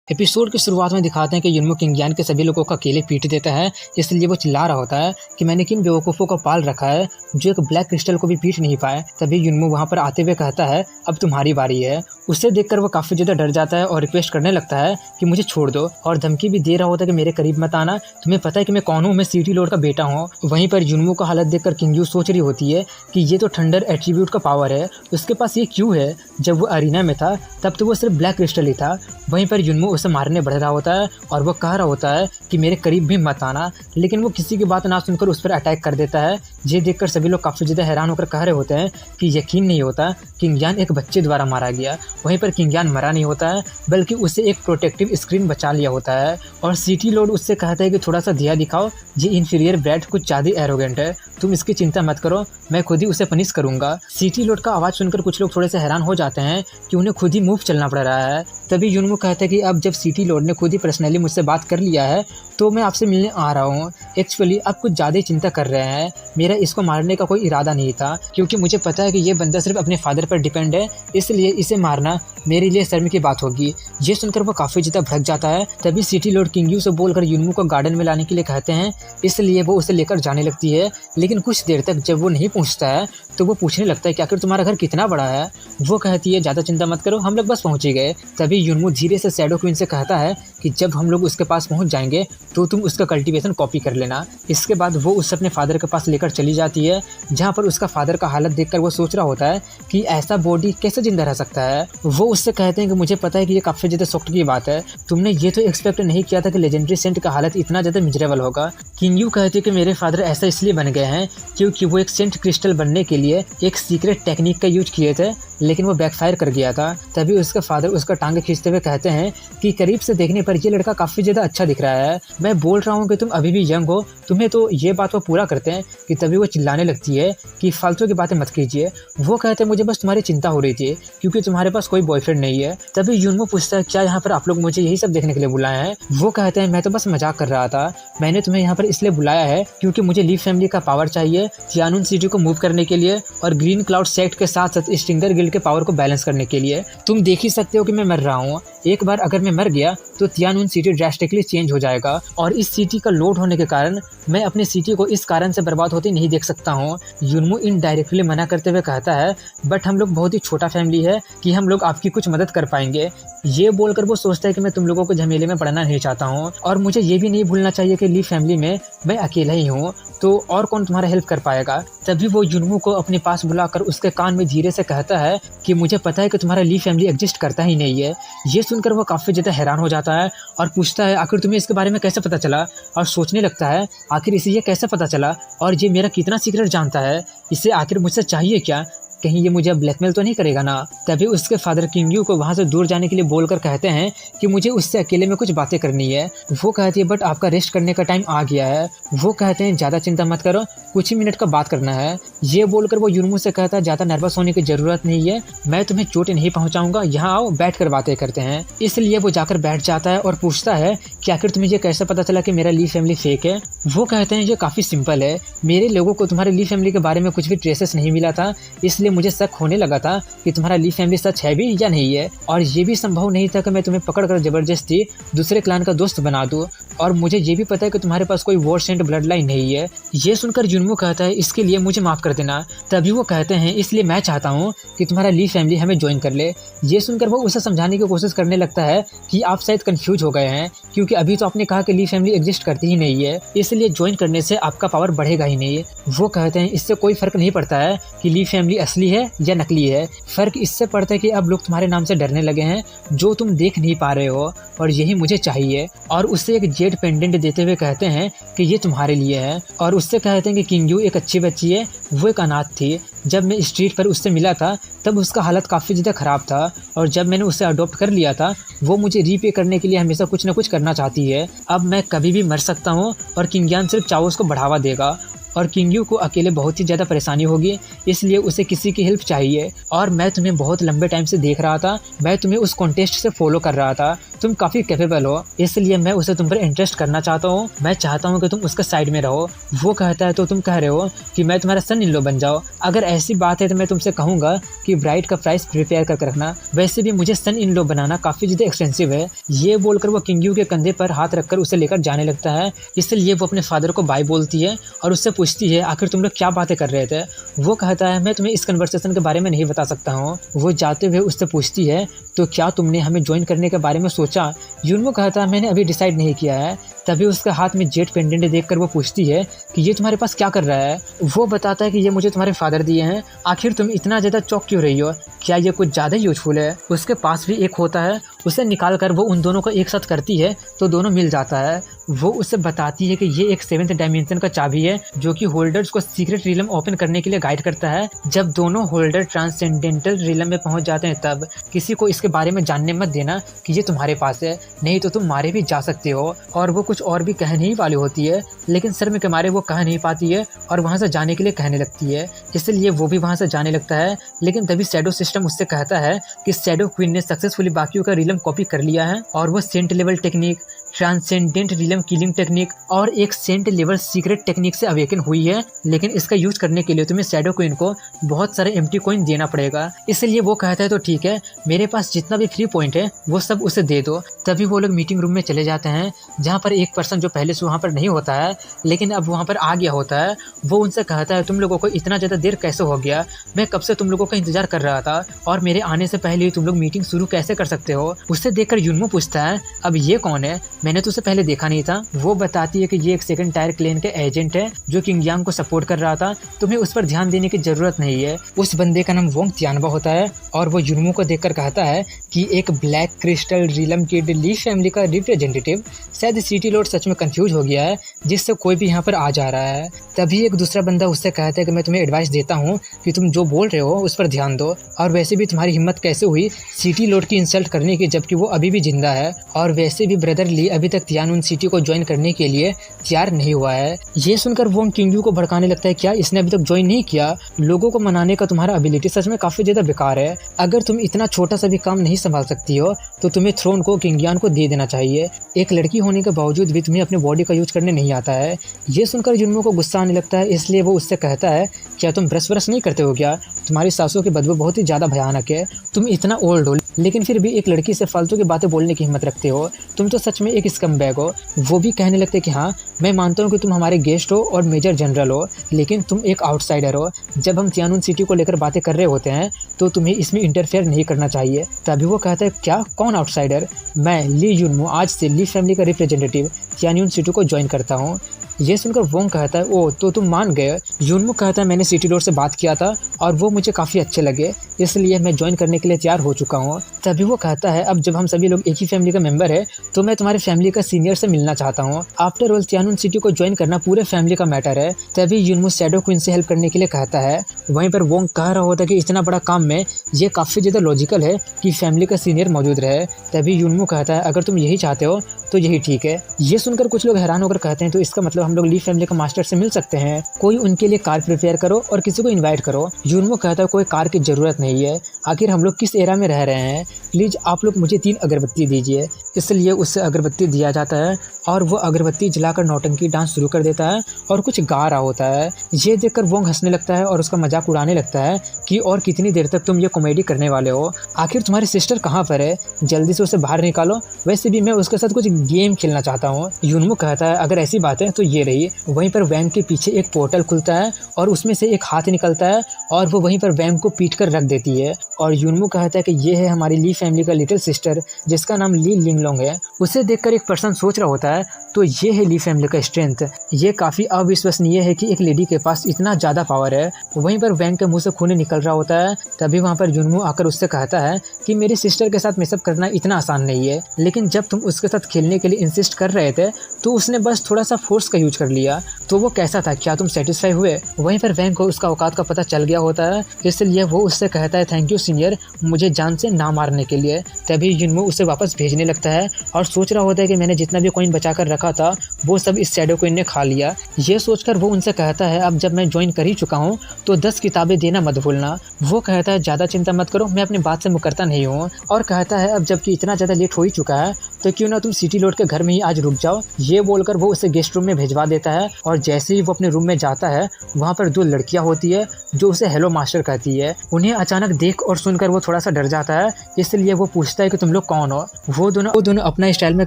एपिसोड की शुरुआत में दिखाते हैं कि युनमू किंग यान के सभी लोगों को अकेले पीट देता है, इसलिए वो चिल्ला रहा होता है कि मैंने किन बेवकूफ़ों को पाल रखा है जो एक ब्लैक क्रिस्टल को भी पीट नहीं पाए। तभी युनमू वहाँ पर आते हुए कहता है अब तुम्हारी बारी है। उसे देखकर वो काफ़ी ज़्यादा डर जाता है और रिक्वेस्ट करने लगता है कि मुझे छोड़ दो, और धमकी भी दे रहा होता है कि मेरे करीब मत आना, तुम्हें पता है कि मैं कौन हूँ, मैं सिटी लॉर्ड का बेटा हूँ। वहीं पर युनमू का हालत देखकर किंग यू सोच रही होती है कि ये तो थंडर एट्रीब्यूट का पावर है, उसके पास ये क्यों है, जब वो अरीना में था तब तो वो सिर्फ ब्लैक क्रिस्टल ही था। वहीं पर युनमू उसे मारने बढ़ रहा होता है और वो कह रहा होता है कि मेरे करीब भी मत आना, लेकिन वो किसी की बात ना सुनकर उस पर अटैक कर देता है। ये देखकर सभी लोग काफ़ी ज़्यादा हैरान होकर कह रहे होते हैं कि यकीन नहीं होता किंग यान एक बच्चे द्वारा मारा गया। वहीं पर किंग यान मरा नहीं होता है, बल्कि उसे एक प्रोटेक्टिव स्क्रीन बचा लिया होता है और सिटी लॉर्ड उससे कहता है कि थोड़ा सा दया दिखाओ, ये इन्फीरियर ब्रैड कुछ ज़्यादा एरोगेंट है, तुम इसकी चिंता मत करो, मैं खुद ही उसे पनिश करूंगा। सिटी लॉर्ड का आवाज़ सुनकर कुछ लोग थोड़े से हैरान हो जाते हैं कि उन्हें खुद ही मूव चलना पड़ रहा है। तभी युनमू कहता है कि अब जब सिटी लॉर्ड ने खुद ही पर्सनली मुझसे बात कर लिया है तो मैं आपसे मिलने आ रहा हूँ। एक्चुअली आप कुछ ज़्यादा ही चिंता कर रहे हैं, मेरा इसको मारने का कोई इरादा नहीं था, क्योंकि मुझे पता है कि ये बंदा सिर्फ अपने फादर पर डिपेंड है, इसलिए इसे मारना मेरे लिए शर्म की बात होगी। ये सुनकर वो काफ़ी ज़्यादा भड़क जाता है। तभी सिटी लॉर्ड किंग यू से बोलकर युनमू को गार्डन में लाने के लिए कहते हैं, इसलिए वो उसे लेकर जाने लगती है। लेकिन कुछ देर तक जब वो नहीं पहुँचता है तो वो पूछने लगता है कि आखिर तुम्हारा घर कितना बड़ा है। वो कहती है ज़्यादा चिंता मत करो, हम लोग बस पहुँच ही गए। तभी युनमू धीरे से शैडो क्वीन से कहता है कि जब हम लोग उसके पास पहुँच जाएंगे तो तुम उसका कल्टीवेशन कॉपी कर लेना। इसके बाद वो उसे अपने फादर के पास लेकर चली जाती है, जहाँ पर उसका फादर का हालत देखकर वो सोच रहा होता है कि ऐसा बॉडी कैसे जिंदा रह सकता है। वो उससे कहते हैं कि मुझे पता है कि ये काफ़ी ज़्यादा शॉक्ड की बात है, तुमने ये तो एक्सपेक्ट नहीं किया था कि लेजेंडरी सेंट का हालत इतना ज़्यादा मिजरेबल होगा। किंग यू कहते हैं कि मेरे फादर ऐसा इसलिए बन गए हैं क्योंकि वो एक सेंट क्रिस्टल बनने के लिए एक सीक्रेट टेक्निक का यूज किए थे, लेकिन वो बैकफायर कर गया था। तभी उसका फादर उसका टांगे खींचते हुए कहते हैं कि करीब से देखने पर ये लड़का काफ़ी ज़्यादा अच्छा दिख रहा है, मैं बोल रहा हूँ कि तुम अभी भी यंग हो, तुम्हें तो ये बात वो पूरा करते हैं। कि तभी वो चिल्लाने लगती है कि फालतू की बातें मत कीजिए। वो कहते हैं मुझे बस तुम्हारी चिंता हो रही थी क्योंकि तुम्हारे पास कोई बॉयफ्रेंड नहीं है। तभी युनमू पूछता है क्या यहाँ पर आप लोग मुझे यही सब देखने के लिए बुलाए हैं। वो कहते हैं मैं तो बस मजाक कर रहा था, मैंने तुम्हें यहाँ पर इसलिए बुलाया है क्योंकि मुझे लीफ फैमिली का पावर चाहिए तियानून सिटी को मूव करने के लिए और ग्रीन क्लाउड सेक्ट के साथ साथ स्टिंगर गिल्ड के पावर को बैलेंस करने के लिए। तुम देख ही सकते हो कि मैं मर रहा हूँ, एक बार अगर मैं मर गया तो तियानून सिटी ड्रास्टिकली चेंज हो जाएगा और इस सिटी का लोड होने के कारण मैं अपनी सिटी को इस कारण से बर्बाद होते नहीं देख सकता हूँ। युनमू इनडायरेक्टली मना करते हुए कहता है बट हम लोग बहुत ही छोटा फैमिली है कि हम लोग आपकी कुछ मदद कर पाएंगे। ये बोलकर वो सोचता है कि मैं तुम लोगों को झमेले में पड़ना नहीं चाहता हूँ और मुझे ये भी नहीं भूलना चाहिए कि ली फैमिली में मैं अकेला ही हूँ, तो और कौन तुम्हारा हेल्प कर पाएगा। तभी वो युनमू को अपने पास बुलाकर उसके कान में धीरे से कहता है कि मुझे पता है कि तुम्हारा ली फैमिली एग्जिस्ट करता ही नहीं है। ये सुनकर वो काफ़ी ज़्यादा हैरान हो जाता है और पूछता है आखिर तुम्हें इसके बारे में कैसे पता चला, और सोचने लगता है आखिर इसे ये कैसे पता चला और ये मेरा कितना सीक्रेट जानता है, इसे आखिर मुझसे चाहिए क्या, कहीं ये मुझे ब्लैकमेल तो नहीं करेगा ना। तभी उसके फादर किंग यू को वहाँ से दूर जाने के लिए बोलकर कहते हैं कि मुझे उससे अकेले में कुछ बातें करनी है। वो कहती है बट आपका रेस्ट करने का टाइम आ गया है। वो कहते हैं ज़्यादा चिंता मत करो, कुछ ही मिनट का बात करना है। ये बोलकर वो युनमू से कहता है ज़्यादा नर्वस होने की ज़रूरत नहीं है, मैं तुम्हें चोट नहीं पहुँचाऊंगा, यहाँ आओ बैठ कर बातें करते हैं। इसलिए वो जाकर बैठ जाता है और पूछता है कि आखिर तुम्हें ये कैसे पता चला कि मेरा ली फैमिली फेक है। वो कहते हैं ये काफ़ी सिंपल है, मेरे लोगों को तुम्हारे ली फैमिली के बारे में कुछ भी ट्रेसेस नहीं मिला था, इसलिए मुझे शक होने लगा था कि तुम्हारा ली फैमिली सच है भी या नहीं है, और ये भी संभव नहीं था कि मैं तुम्हें पकड़कर जबरदस्ती दूसरे क्लान का दोस्त बना दूं, और मुझे ये भी पता है कि तुम्हारे पास कोई वॉर सेंट ब्लड लाइन नहीं है। ये सुनकर युनमू कहता है इसके लिए मुझे माफ़ कर देना। तभी वो कहते हैं इसलिए मैं चाहता हूँ कि तुम्हारा ली फैमिली हमें ज्वाइन कर ले। ये सुनकर वो उसे समझाने की कोशिश करने लगता है कि आप शायद कंफ्यूज हो गए हैं, क्योंकि अभी तो आपने कहा कि ली फैमिली एग्जिस्ट करती ही नहीं है, इसलिए ज्वाइन करने से आपका पावर बढ़ेगा ही नहीं। वो कहते हैं इससे कोई फर्क नहीं पड़ता है कि ली फैमिली असली असली है या नकली है। फर्क इससे पड़ता है कि अब लोग तुम्हारे नाम से डरने लगे हैं जो तुम देख नहीं पा रहे हो, और यही मुझे चाहिए। और उससे एक जेड पेंडेंट देते हुए कहते हैं कि ये तुम्हारे लिए है, और उससे कहते हैं कि किंग यू एक अच्छी बच्ची है, वो एक अनाथ थी। जब मैं स्ट्रीट पर उससे मिला था तब उसका हालत काफ़ी ज़्यादा ख़राब था, और जब मैंने उसे अडॉप्ट कर लिया था वो मुझे रीपे करने के लिए हमेशा कुछ ना कुछ करना चाहती है। अब मैं कभी भी मर सकता हूँ और किंगयान सिर्फ चाओस को बढ़ावा देगा, और किंग यू को अकेले बहुत ही ज़्यादा परेशानी होगी, इसलिए उसे किसी की हेल्प चाहिए। और मैं तुम्हें बहुत लंबे टाइम से देख रहा था, मैं तुम्हें उस कॉन्टेस्ट से फॉलो कर रहा था, तुम काफ़ी कैपेबल हो, इसलिए मैं उसे तुम पर इंटरेस्ट करना चाहता हूँ। मैं चाहता हूँ कि तुम उसके साइड में रहो। वो कहता है तो तुम कह रहे हो कि मैं तुम्हारा सन इन लॉ बन जाओ। अगर ऐसी बात है तो मैं तुमसे कहूँगा कि ब्राइड का प्राइस प्रिपेयर कर रखना। वैसे भी मुझे सन इन लॉ बनाना काफ़ी ज़्यादा एक्सपेंसिव है। ये बोलकर वो किंग यू के कंधे पर हाथ रखकर उसे लेकर जाने लगता है। इसलिए वो अपने फादर को बाय बोलती है और उससे पूछती है आखिर तुम लोग क्या बातें कर रहे थे। वो कहता है मैं तुम्हें इस कन्वर्सेशन के बारे में नहीं बता सकता हूँ। वो जाते हुए उससे पूछती है तो क्या तुमने हमें ज्वाइन करने के बारे में सोचा। यूनमो कहता है मैंने अभी डिसाइड नहीं किया है। तभी उसके हाथ में जेट पेंडेंट देखकर वो पूछती है कि ये तुम्हारे पास क्या कर रहा है। वो बताता है कि ये मुझे तुम्हारे फादर दिए हैं। आखिर तुम इतना ज़्यादा चौंक क्यों रही हो, क्या ये कुछ ज़्यादा यूजफुल है। उसके पास भी एक होता है, उसे निकाल कर वो उन दोनों को एक साथ करती है तो दोनों मिल जाता है। वो उससे बताती है कि ये एक 7th डायमेंशन का चाबी है जो कि होल्डर्स को सीक्रेट रिलम ओपन करने के लिए गाइड करता है। जब दोनों होल्डर ट्रांसेंडेंटल रिलम में पहुंच जाते हैं तब किसी को इसके बारे में जानने मत देना कि ये तुम्हारे पास है, नहीं तो तुम मारे भी जा सकते हो। और वो कुछ और भी कहने ही वाली होती है, लेकिन शर्म के मारे वो कह नहीं पाती है और वहाँ से जाने के लिए कहने लगती है। इसलिए वो भी वहाँ से जाने लगता है, लेकिन तभी शैडो सिस्टम उससे कहता है कि शैडो क्वीन ने सक्सेसफुली बाकियों का रिलम कॉपी कर लिया है, और वो saint level technique, transcendent realm killing technique और एक सेंट लेवल सीक्रेट टेक्निक से अवेकन हुई है। लेकिन इसका यूज करने के लिए तुम्हें शैडो क्वीन को बहुत सारे एम्प्टी कॉइन देना पड़ेगा। इसलिए वो कहता है तो ठीक है, मेरे पास जितना भी फ्री पॉइंट है वो सब उसे दे दो। तभी वो लोग मीटिंग रूम में चले जाते हैं जहाँ पर एक पर्सन जो पहले से वहाँ पर नहीं होता है लेकिन अब वहाँ पर आ गया होता है। वो उनसे कहता है तुम लोगों को इतना ज़्यादा देर कैसे हो गया, मैं कब से तुम लोगों का इंतजार कर रहा था, और मेरे आने से पहले ही तुम लोग मीटिंग शुरू कैसे कर सकते हो। उससे देखकर यूनमो पूछता है अब ये कौन है, मैंने तो उसे पहले देखा नहीं था। वो बताती है कि ये एक सेकंड टायर क्लेन के एजेंट है जो किंग यांग को सपोर्ट कर रहा था, तुम्हें उस पर ध्यान देने की जरूरत नहीं है। उस बंदे का नाम वोंग तियानबा होता है, और वो यूनमो को देखकर कहता है कि एक ब्लैक क्रिस्टल रिलम की ली फैमिली का रिप्रेजेंटेटिव। शायद सिटी लॉर्ड सच में कंफ्यूज हो गया है जिससे कोई भी यहाँ पर आ जा रहा है। तभी एक दूसरा बंदा उससे कहता है कि मैं तुम्हें एडवाइस देता हूँ कि तुम जो बोल रहे हो उस पर ध्यान दो, और वैसे भी तुम्हारी हिम्मत कैसे हुई सिटी लॉर्ड की इंसल्ट करने की जबकि वो अभी भी जिंदा है, और वैसे भी ब्रदर ली अभी तक तियानुन सिटी को ज्वाइन करने के लिए तैयार नहीं हुआ है। ये सुनकर वोंग किंग को भड़काने लगता है क्या इसने अभी तक ज्वाइन नहीं किया, लोगों को मनाने का तुम्हारा एबिलिटी सच में काफी ज्यादा बेकार है। अगर तुम इतना छोटा सा भी काम नहीं संभाल सकती हो तो तुम्हें थ्रोन को किंग यान को दे देना चाहिए। एक लड़की होने के बावजूद भी तुम्हें अपने बॉडी का यूज करने नहीं आता है। ये सुनकर यूनमो को गुस्सा आने लगता है, इसलिए वो उससे कहता है क्या तुम ब्रश व्रश नहीं करते हो क्या, तुम्हारी सांसों की बदबू बहुत ही ज़्यादा भयानक है, तुम इतना ओल्ड हो लेकिन फिर भी एक लड़की से फालतू की बातें बोलने की हिम्मत रखते हो, तुम तो सच में एक स्कमबैग हो। वो भी कहने लगते कि हाँ मैं मानता हूँ कि तुम हमारे गेस्ट हो और मेजर जनरल हो, लेकिन तुम एक आउटसाइडर हो। जब हम तियानुन सिटी को लेकर बातें कर रहे होते हैं तो तुम्हें इसमें इंटरफेयर नहीं करना चाहिए। तभी वो कहता है क्या, कौन आउटसाइडर, मैं ली यूनमो आज से ली फैमिली का रिप्रेजेंटेटिव तियानुन सिटी को ज्वाइन करता हूँ। ये सुनकर वोंग कहता है ओ तो तुम मान गए। यूनमो कहता है मैंने सिटी लॉर्ड से बात किया था और वो मुझे काफ़ी अच्छे लगे, इसलिए मैं ज्वाइन करने के लिए तैयार हो चुका हूँ। तभी वो कहता है अब जब हम सभी लोग एक ही फैमिली का मेंबर है तो मैं तुम्हारी फैमिली का सीनियर से मिलना चाहता हूँ। आफ्टर ऑल तियानुन सिटी को ज्वाइन करना पूरे फैमिली का मैटर है। तभी यूनमो शैडो क्वीन से हेल्प करने के लिए कहता है। वहीं पर वोंग कह रहा होता है कि इतना बड़ा काम में ये काफ़ी ज़्यादा लॉजिकल है कि फैमिली का सीनियर मौजूद रहे। तभी यूनमो कहता है अगर तुम यही चाहते हो तो यही ठीक है। ये सुनकर कुछ लोग हैरान होकर कहते हैं तो इसका मतलब हम लोग ली फैमिली का मास्टर से मिल सकते हैं, कोई उनके लिए कार प्रिपेयर करो और किसी को इनवाइट करो। यूनमो कहता है कोई कार की जरूरत नहीं है, आखिर हम लोग किस एरा में रह रहे हैं, प्लीज आप लोग मुझे 3 अगरबत्ती दीजिए। इसलिए उससे अगरबत्ती दिया जाता है और वो अगरबत्ती जलाकर नौटंकी डांस शुरू कर देता है और कुछ गा रहा होता है। ये देखकर वोंग हंसने लगता है और उसका मजाक उड़ाने लगता है कि और कितनी देर तक तुम ये कॉमेडी करने वाले हो, आखिर तुम्हारी सिस्टर कहाँ पर है, जल्दी से उसे बाहर निकालो, वैसे भी मैं उसके साथ कुछ गेम खेलना चाहता हूँ। यूनमो कहता है अगर ऐसी बात है तो ये रही। वहीं पर वैंग के पीछे एक पोर्टल खुलता है और उसमें से एक हाथ निकलता है और वो वहीं पर वैंग को पीट कर रख देती है। और यूनमो कहता है कि ये है हमारी ली फैमिली का लिटिल सिस्टर जिसका नाम ली लिंगलोंग है। उसे देखकर एक पर्सन सोच रहा होता होता है। तो ये है ली फैमिली का स्ट्रेंथ। ये काफ़ी अविश्वसनीय है कि एक लेडी के पास इतना ज़्यादा पावर है। वहीं पर वैंग के मुंह से खून निकल रहा होता है। तभी वहाँ पर जुनमू आकर उससे कहता है कि मेरी सिस्टर के साथ मिसअप करना इतना आसान नहीं है, लेकिन जब तुम उसके साथ खेलने के लिए इंसिस्ट कर रहे थे तो उसने बस थोड़ा सा फोर्स का यूज कर लिया। तो वो कैसा था, क्या तुम सेटिस्फाई हुए? वहीं पर वैंग को उसका औकात का पता चल गया होता है, इसलिए वो उससे कहता है थैंक यू सीनियर, मुझे जान से ना मारने के लिए। तभी जुनमू उसे वापस भेजने लगता है और सोच रहा होता है कि मैंने जितना भी कॉइन बचा कर रखा था वो सब इस शैडो क्वीन ने खा लिया। ये सोचकर वो उनसे कहता है अब जब मैं ज्वाइन कर ही चुका हूँ तो 10 किताबें देना मत भूलना। वो कहता है ज़्यादा चिंता मत करो, मैं अपनी बात से मुकरता नहीं हूँ। और कहता है अब जबकि इतना ज़्यादा लेट हो ही चुका है तो क्यों ना तुम सिटी लॉर्ड के घर में ही आज रुक जाओ। ये बोलकर वो उसे गेस्ट रूम में भिजवा देता है और जैसे ही वो अपने रूम में जाता है वहाँ पर 2 लड़कियाँ होती है जो उसे हेलो मास्टर कहती है। उन्हें अचानक देख और सुनकर वो थोड़ा सा डर जाता है, इसलिए वो पूछता है कि तुम लोग कौन हो। वो दोनों अपना स्टाइल में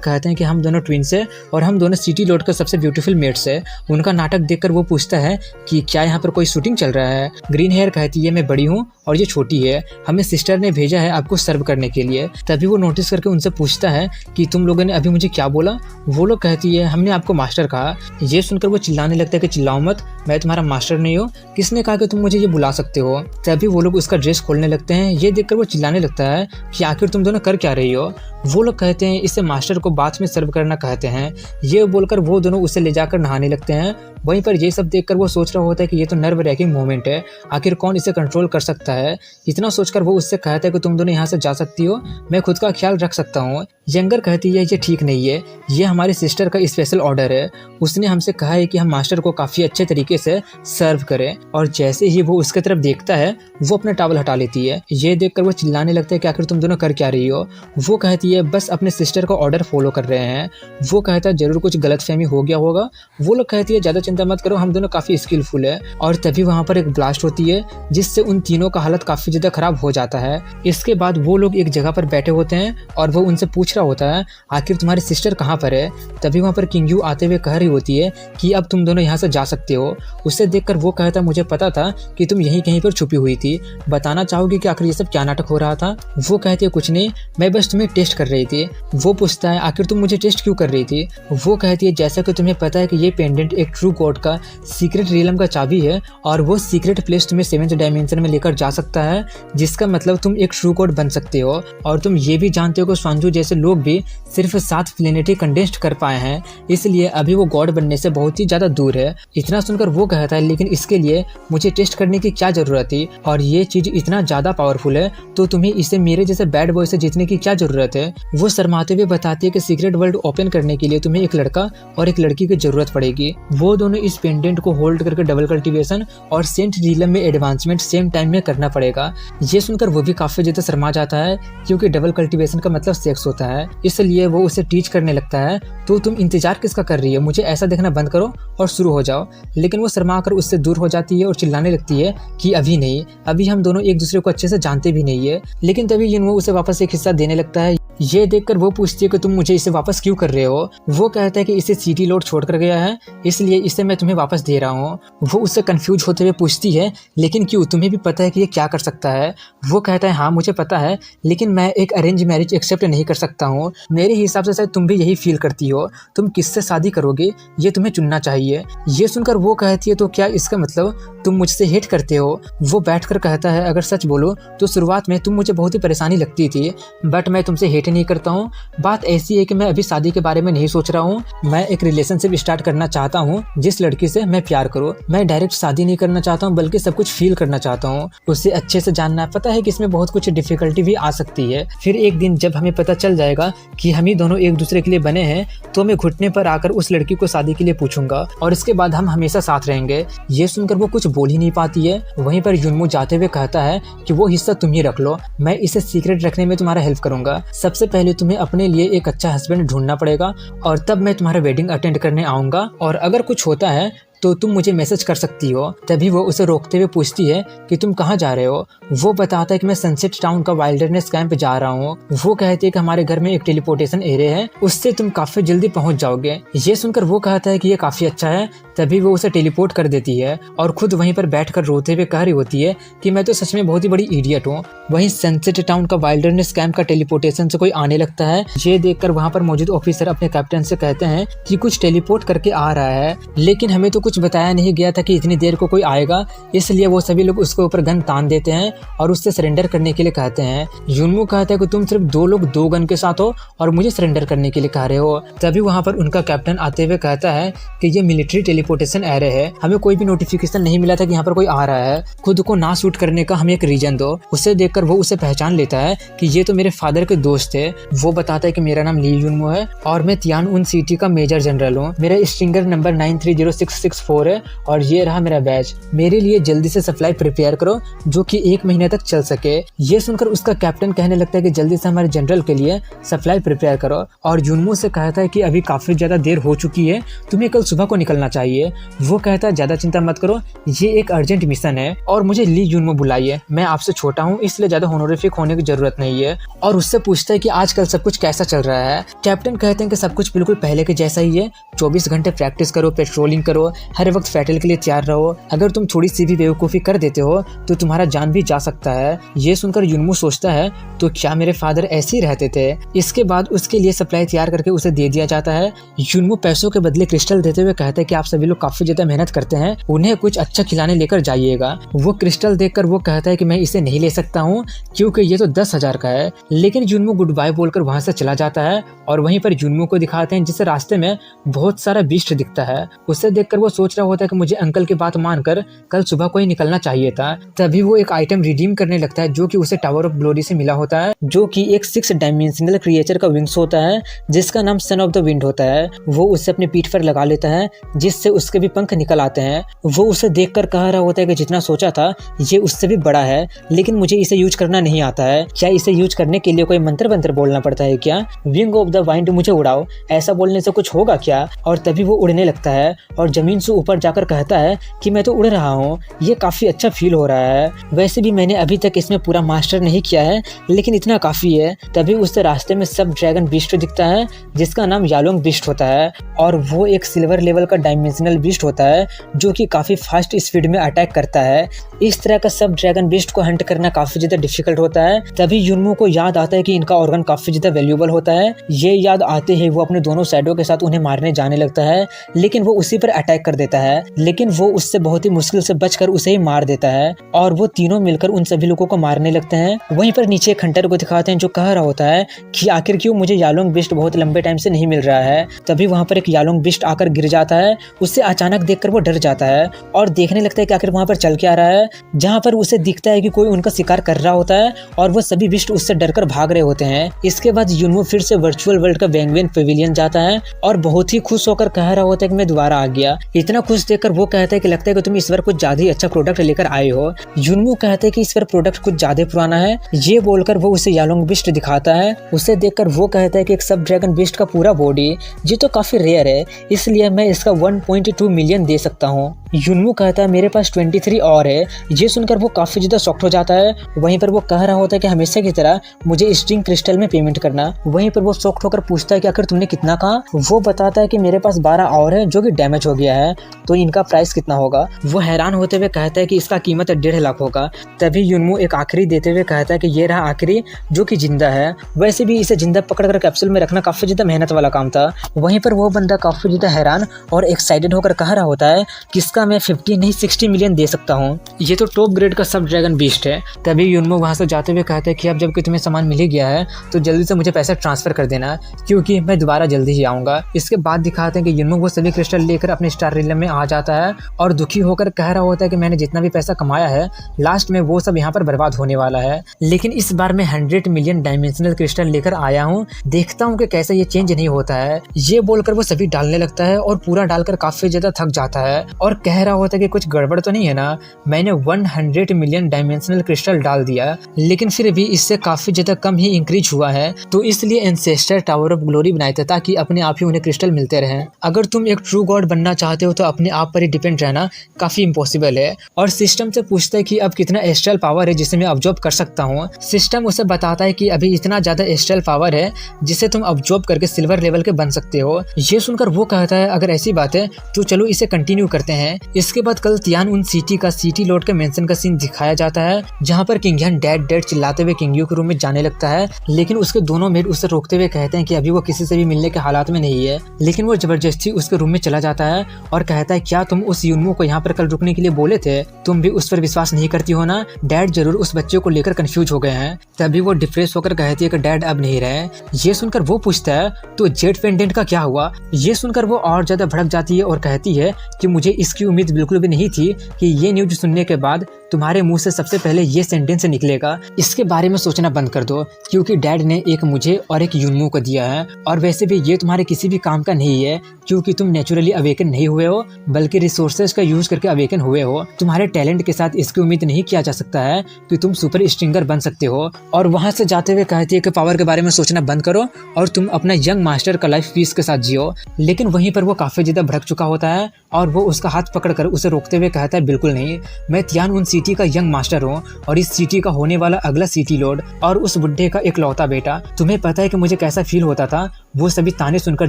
कहते हैं कि हम दोनों ट्विंस है और हम दोनों सिटी लॉर्ड का सबसे ब्यूटीफुल मेट्स है। उनका नाटक देखकर वो पूछता है कि क्या यहाँ पर कोई शूटिंग चल रहा है। ग्रीन हेयर कहती है मैं बड़ी हूँ और ये छोटी है, हमें सिस्टर ने भेजा है आपको सर्व करने के लिए। तभी वो नोटिस करके उनसे पूछता है कि तुम लोगों ने अभी मुझे क्या बोला। वो लोग कहती है हमने आपको मास्टर कहा। ये सुनकर वो चिल्लाने लगता है कि चिल्लाओ मत, मैं तुम्हारा मास्टर नहीं हूँ, किसने कहा कि तुम मुझे ये बुला सकते हो। तभी वो लोग उसका ड्रेस खोलने लगते हैं। ये देखकर वो चिल्लाने लगता है कि आखिर तुम दोनों कर क्या रही हो। वो लोग कहते हैं इसे मास्टर को बाथ में सर्व करना कहते हैं। ये बोलकर वो दोनों उसे ले जाकर नहाने लगते हैं। वहीं पर ये सब देखकर वो सोच रहा होता है कि ये तो नर्व रैकिंग मोमेंट है, आखिर कौन इसे कंट्रोल कर सकता है। इतना सोचकर वो उससे कहता है कि तुम दोनों यहाँ से जा सकती हो, मैं खुद का ख्याल रख सकता हूँ। यंगर कहती है ये ठीक नहीं है, ये हमारी सिस्टर का स्पेशल ऑर्डर है, उसने हमसे कहा है कि हम मास्टर को काफ़ी अच्छे तरीके से सर्व करें। और जैसे ही वो उसके तरफ देखता है वो अपना टॉवल हटा लेती है। ये देखकर वो चिल्लाने लगता है कि आखिर तुम दोनों कर क्या रही हो। वो कहती है बस अपने सिस्टर का ऑर्डर फॉलो कर रहे हैं। वो कहता है जरूर कुछ गलतफहमी हो गया होगा। वो लोग कहती है ज़्यादा चिंता मत करो, हम दोनों काफ़ी स्किलफुल है। और तभी वहाँ पर एक ब्लास्ट होती है जिससे उन तीनों का हालत काफ़ी ज़्यादा खराब हो जाता है। इसके बाद वो लोग एक जगह पर बैठे होते हैं और वो उनसे पूछ रहा होता है आखिर तुम्हारी सिस्टर कहाँ पर है। तभी वहाँ पर किंग यू आते हुए कह रही होती है कि अब तुम दोनों यहाँ से जा सकते हो। उसे देखकर वो कहता मुझे पता था कि तुम यहीं कहीं पर छुपी हुई थी, बताना चाहोगी कि आखिर ये सब क्या नाटक हो रहा था। वो कहती है कुछ नहीं, मैं बस तुम्हें टेस्ट कर रही थी। वो पूछता है आखिर तुम मुझे टेस्ट क्यों कर रही थी। वो कहती है जैसा कि तुम्हें पता है कि ये पेंडेंट एक ट्रू गॉड का सीक्रेट रियलम का चाबी है और वो सीक्रेट प्लेस तुम्हें 7th डायमेंशन में लेकर जा सकता है, जिसका मतलब तुम एक ट्रू गॉड बन सकते हो। और तुम ये भी जानते हो कि स्वांजू जैसे लोग भी सिर्फ 7 प्लेनेट ही कंडेंस्ड कर पाए हैं, इसलिए अभी वो गॉड बनने से बहुत ही ज्यादा दूर है। इतना सुनकर वो कहता है लेकिन इसके लिए मुझे टेस्ट करने की क्या जरूरत थी, और ये चीज इतना ज्यादा पावरफुल है तो तुम्हें इसे मेरे जैसे बैड बॉय से जीतने की क्या जरूरत है। वो शर्माते हुए बताती है कि सीक्रेट वर्ल्ड ओपन करने के लिए तुम्हें एक लड़का और एक लड़की की जरूरत पड़ेगी। वो दोनों इस पेंडेंट को होल्ड करके डबल कल्टीवेशन और सेंट रियलम में एडवांसमेंट सेम टाइम में करना पड़ेगा। ये सुनकर वो भी काफी ज्यादा शर्मा जाता है क्योंकि डबल कल्टीवेशन का मतलब सेक्स होता है, इसलिए वो उसे टीच करने लगता है। तो तुम इंतजार किसका कर रही हो, मुझे ऐसा देखना बंद करो और शुरू हो जाओ। लेकिन वो शर्मा कर उससे दूर हो जाती है और चिल्लाने लगती है कि अभी नहीं, अभी हम दोनों एक दूसरे को अच्छे से जानते भी नहीं है। लेकिन तभी युनवो उसे वापस एक हिस्सा देने लगता है। ये देखकर वो पूछती है कि तुम मुझे इसे वापस क्यों कर रहे हो। वो कहता है कि इसे सिटी लॉर्ड छोड़ कर गया है, इसलिए इसे मैं तुम्हें वापस दे रहा हूँ। वो उससे कंफ्यूज होते हुए पूछती है लेकिन क्यों, तुम्हें भी पता है कि ये क्या कर सकता है। वो कहता है हाँ मुझे पता है, लेकिन मैं एक अरेंज मैरिज एक्सेप्ट नहीं कर सकता हूँ। मेरे हिसाब से शायद तुम भी यही फील करती हो, तुम किससे शादी करोगे ये तुम्हें चुनना चाहिए। ये सुनकर वो कहती है तो क्या इसका मतलब तुम मुझसे हेट करते हो। वो बैठकर कहता है अगर सच बोलो तो शुरुआत में तुम मुझे बहुत ही परेशानी लगती थी, बट मैं तुमसे हेट नहीं करता हूँ। बात ऐसी है कि मैं अभी शादी के बारे में नहीं सोच रहा हूँ, मैं एक रिलेशनशिप स्टार्ट करना चाहता हूँ जिस लड़की से मैं प्यार करूँ। मैं डायरेक्ट शादी नहीं करना चाहता हूँ बल्कि सब कुछ फील करना चाहता हूँ, उसे अच्छे से जानना। पता है कि इसमें बहुत कुछ डिफिकल्टी भी आ सकती है, फिर एक दिन जब हमें पता चल जाएगा कि हम ही दोनों एक दूसरे के लिए बने हैं तो मैं घुटने पर आकर उस लड़की को शादी के लिए पूछूंगा और इसके बाद हम हमेशा साथ रहेंगे। ये सुनकर वो कुछ बोल ही नहीं पाती है। वहीं पर युनमू जाते हुए कहता है कि वो हिस्सा तुम ही रख लो, मैं इसे सीक्रेट रखने में तुम्हारा हेल्प करूंगा। सबसे पहले तुम्हें अपने लिए एक अच्छा हस्बैंड ढूंढना पड़ेगा और तब मैं तुम्हारा वेडिंग अटेंड करने आऊंगा, और अगर कुछ होता है तो तुम मुझे मैसेज कर सकती हो। तभी वो उसे रोकते हुए पूछती है कि तुम कहाँ जा रहे हो। वो बताता है कि मैं सनसेट टाउन का वाइल्डरनेस कैंप जा रहा हूँ। वो कहती है कि हमारे घर में एक टेलीपोर्टेशन एरिया है, उससे तुम काफी जल्दी पहुंच जाओगे। ये सुनकर वो कहता है कि ये काफी अच्छा है। तभी वो उसे टेलीपोर्ट कर देती है और खुद वहीं पर बैठकर रोते हुए कह रही होती है कि मैं तो सच में बहुत ही बड़ी इडियट हूँ। वहीं सनसेट टाउन का वाइल्डरनेस कैंप का टेलीपोर्टेशन से कोई आने लगता है। ये देखकर वहाँ पर मौजूद ऑफिसर अपने कैप्टन से कहते हैं कि कुछ टेलीपोर्ट करके आ रहा है, लेकिन हमें तो कुछ बताया नहीं गया था कि इतनी देर को कोई आएगा। इसलिए वो सभी लोग उसके ऊपर गन तान देते हैं और उससे सरेंडर करने के लिए कहते हैं। युनमू कहता है कि तुम सिर्फ 2 लोग 2 गन के साथ हो और मुझे सरेंडर करने के लिए कह रहे हो। तभी वहाँ पर उनका कैप्टन आते हुए कहता है कि ये मिलिट्री टेलीपोर्टेशन एरे है, हमें कोई भी नोटिफिकेशन नहीं मिला था कि यहाँ पर कोई आ रहा है। खुद को ना शूट करने का हमें एक रीजन दो। उसे देखकर वो उसे पहचान लेता है कि ये तो मेरे फादर के दोस्त थे। वो बताता है कि मेरा नाम ली युनमू है और मैं तियानउन सिटी का मेजर जनरल हूँ। मेरा स्ट्रिंगर नंबर 930664 है और ये रहा मेरा बैच। मेरे लिए जल्दी से सप्लाई प्रिपेयर करो जो कि 1 महीने तक चल सके। ये सुनकर उसका कैप्टन कहने लगता है कि जल्दी से हमारे जनरल के लिए सप्लाई प्रिपेयर करो और युनमू से कहता है कि अभी काफी ज्यादा देर हो चुकी है, तुम्हें कल सुबह को निकलना चाहिए। वो कहता है ज्यादा चिंता मत करो, ये एक अर्जेंट मिशन है और मुझे ली युनमू बुलाइए। मैं आपसे छोटा हूँ इसलिए ज्यादा होनोरिफिक होने की जरूरत नहीं है। और उससे पूछता है कि आजकल सब कुछ कैसा चल रहा है। कैप्टन कहते हैं कि सब कुछ बिल्कुल पहले के जैसा ही है। 24 घंटे प्रैक्टिस करो, पेट्रोलिंग करो, हर वक्त फैटल के लिए तैयार रहो। अगर तुम थोड़ी सी भी बेवकूफ़ी कर देते हो तो तुम्हारा जान भी जा सकता है। ये सुनकर युनमू सोचता है तो क्या मेरे फादर ऐसे ही रहते थे। इसके बाद उसके लिए सप्लाई तैयार करके उसे दे दिया जाता है। युनमू पैसों के बदले क्रिस्टल देते हुए कहते हैं कि आप सभी लोग काफी ज्यादा मेहनत करते हैं, उन्हें कुछ अच्छा खिलाने लेकर जाइएगा। वो क्रिस्टल देखकर वो कहता है कि मैं इसे नहीं ले सकता हूँ क्योंकि ये तो 10,000 का है। लेकिन युनमू गुड बाय बोलकर वहां से चला जाता है और वहीं पर युनमू को दिखाते हैं जिससे रास्ते में बहुत सारा बीस्ट दिखता है। उसे देखकर वो सोच रहा होता है कि मुझे अंकल की बात मानकर कल सुबह को ही निकलना चाहिए था। तभी वो एक आइटम रिडीम करने लगता है जो कि उसे टावर ऑफ ग्लोरी से मिला होता है, जो कि एक 6 डायमेंशनल क्रिएचर का विंग्स होता है जिसका नाम सन ऑफ द विंड होता है। वो उसे अपने पीठ पर लगा लेता है जिससे उसके भी पंख निकल आते हैं। वो उसे देखकर कह रहा होता है कि जितना सोचा था ये उससे भी बड़ा है, लेकिन मुझे इसे यूज करना नहीं आता है। क्या इसे यूज करने के लिए कोई मंत्र वंत्र बोलना पड़ता है क्या? विंग ऑफ द वाइंड मुझे उड़ाओ, ऐसा बोलने से कुछ होगा क्या? और तभी वो उड़ने लगता है और जमीन से ऊपर जाकर कहता है कि मैं तो उड़ रहा हूँ, ये काफी अच्छा फील हो रहा है। वैसे भी मैंने अभी तक इसमें पूरा मास्टर नहीं किया है, लेकिन इतना काफी है। तभी उससे रास्ते में सब ड्रैगन बीस्ट दिखता है जिसका नाम यालोंग बीस्ट होता है और वो एक सिल्वर लेवल का डायमेंशनल बीस्ट होता है जो कि काफी फास्ट स्पीड में अटैक करता है। इस तरह का सब ड्रैगन बीस्ट को हंट करना काफी ज्यादा डिफिकल्ट होता है। तभी युनमू को याद आता है कि इनका ऑर्गन काफी ज्यादा वैल्यूएबल होता है। ये याद आते ही वो अपने दोनों साइडों के साथ उन्हें मारने जाने लगता है, लेकिन वो उसी पर अटैक कर देता है। लेकिन वो उससे बहुत ही मुश्किल से बचकर उसे ही मार देता है और वो तीनों मिलकर उन सभी लोगों को मारने लगते हैं। वहीं पर नीचे एक हंटर को दिखाते हैं जो कह रहा होता है कि आखिर क्यों मुझे यालोंग बीस्ट बहुत लंबे टाइम से नहीं मिल रहा है। तभी वहां पर एक यालोंग बीस्ट आकर गिर जाता है। उससे अचानक देखकर वो डर जाता है और देखने लगता है कि आखिर वहां पर चल क्या रहा है। जहां पर उसे दिखता है कि कोई उनका शिकार कर रहा होता है और वो सभी बीस्ट उससे डरकर भाग रहे होते हैं। इसके बाद युनमू फिर से वर्चुअल वर्ल्ड का वेंगवेन पेविलियन जाता है और बहुत ही खुश होकर कह रहा होता है कि मैं दोबारा आ गया। इतना खुश देखकर वो कहता है कि लगता है कि तुम इस बार कुछ ज्यादा ही अच्छा प्रोडक्ट लेकर आए हो। युनमू कहते हैं कि इस बार प्रोडक्ट कुछ ज्यादा पुराना है। ये बोलकर वो उसे यालोंग बीस्ट दिखाता है। उसे देखकर वो कहता है कि एक सब ड्रैगन बीस्ट का पूरा बॉडी ये तो काफी रेयर है, इसलिए मैं इसका 1.2 मिलियन दे सकता हूँ। युनमू कहता है मेरे पास 23 और है। ये सुनकर वो काफी ज्यादा शॉक्ड हो जाता है। वहीं पर वो कह रहा होता है कि हमेशा की तरह मुझे स्ट्रिंग क्रिस्टल में पेमेंट करना। वहीं पर वो शॉक्ड होकर पूछता है कि आखिर तुमने कितना कहा। वो बताता है कि मेरे पास 12 और है जो कि डैमेज हो गया है, तो इनका प्राइस कितना होगा। वो हैरान होते हुए कहता है कि इसका कीमत 1.5 लाख होगा। तभी युनमू एक आखिरी देते हुए कहता है कि ये रहा आखिरी जो कि जिंदा है। वैसे भी इसे जिंदा पकड़कर कैप्सूल में रखना काफी ज्यादा मेहनत वाला काम था। वहीं पर वो बंदा काफी ज्यादा हैरान और एक्साइटेड होकर कह रहा होता है कि इसका मैं 50 नहीं 60 मिलियन दे सकता हूँ, ये तो टॉप ग्रेड का सब ड्रैगन बीस्ट है। तभी युनमू वहां से जाते हुए कहते हैं कि अब जबकि तुम्हें सामान मिल ही गया है तो जल्दी से मुझे पैसा ट्रांसफर कर देना क्योंकि मैं दोबारा जल्दी ही आऊंगा। इसके बाद दिखाते हैं कि युनमू वो सभी क्रिस्टल लेकर अपने स्टार रिलम में आ जाता है और दुखी होकर कह रहा होता है कि मैंने जितना भी पैसा कमाया है लास्ट में वो सब यहाँ पर बर्बाद होने वाला है, लेकिन इस बार मैं 100 मिलियन डायमेंशनल क्रिस्टल लेकर आया हूँ, देखता हूँ कि कैसे ये चेंज नहीं होता है। ये बोलकर वो सभी डालने लगता है और पूरा डालकर काफी ज्यादा थक जाता है और कह रहा होता है कि कुछ गड़बड़ तो नहीं है ना, मैंने 100 मिलियन डायमेंशनल क्रिस्टल डाल दिया लेकिन फिर भी इससे काफी ज्यादा कम ही इंक्रीज हुआ है, तो इसलिए एंसेस्टर टावर ऑफ ग्लोरी बनाए थे ताकि अपने आप ही उन्हें क्रिस्टल मिलते रहे। अगर तुम एक ट्रू गॉड बनना चाहते हो तो अपने आप पर ही डिपेंड रहना काफ़ी इम्पॉसिबल है। और सिस्टम से पूछता है कि अब कितना एस्ट्रल पावर है जिसे मैं अब्जॉर्ब कर सकता हूँ। सिस्टम उसे बताता है कि अभी इतना ज़्यादा एस्ट्रल पावर है जिसे तुम अब्जॉर्ब करके सिल्वर लेवल के बन सकते हो। ये सुनकर वो कहता है अगर ऐसी बात है तो चलो इसे कंटिन्यू करते हैं। इसके बाद कल तियान उन सिटी लॉर्ड के मेंशन का सीन दिखाया जाता है जहाँ पर किंग यान डैड डैड चिल्लाते हुए किंग यू के रूम में जाने लगता है, लेकिन उसके दोनों मेड उसे रोकते हुए कहते हैं कि अभी वो किसी से भी मिलने के हालात में नहीं है। लेकिन वो जबरदस्ती उसके रूम में चला जाता है और कहता है क्या तुम उस युनमू को यहाँ पर कल रुकने के लिए बोले थे, तुम भी उस पर विश्वास नहीं करती हो ना। डैड जरूर उस बच्चे को लेकर कंफ्यूज हो गए हैं। तभी वो डिप्रेस होकर कहती है कि डैड अब नहीं रहे। ये सुनकर वो पूछता है तो जेड पेंडेंट का क्या हुआ। ये सुनकर वो और ज्यादा भड़क जाती है और कहती है कि मुझे इसकी उम्मीद बिल्कुल भी नहीं थी कि ये न्यूज सुनने के बाद तुम्हारे मुंह से सबसे पहले ये सेंटेंस निकलेगा। इसके बारे में सोचना बंद कर दो क्योंकि डैड ने एक मुझे और एक युनमू को दिया है, और वैसे भी ये तुम्हारे किसी भी काम का नहीं है क्योंकि तुम नेचुरली अवेकन नहीं हुए हो बल्कि रिसोर्सेज का यूज करके अवेकन हुए हो। तुम्हारे टैलेंट के साथ इसकी उम्मीद नहीं किया जा सकता है कि तुम सुपर स्ट्रिंगर बन सकते हो। और वहां से जाते हुए कहती है कि पावर के बारे में सोचना बंद करो और तुम अपना यंग मास्टर का लाइफ पीस के साथ जियो। लेकिन वहीं पर वो काफी ज्यादा भड़क चुका होता है और वो उसका हाथ पकड़कर उसे रोकते हुए कहता है बिल्कुल नहीं, मैं तियान उन सिटी का यंग मास्टर हूँ और इस सिटी का होने वाला अगला सिटी लॉर्ड और उस बुड्ढे का इकलौता बेटा। तुम्हें पता है कि मुझे कैसा फील होता था वो सभी ताने सुनकर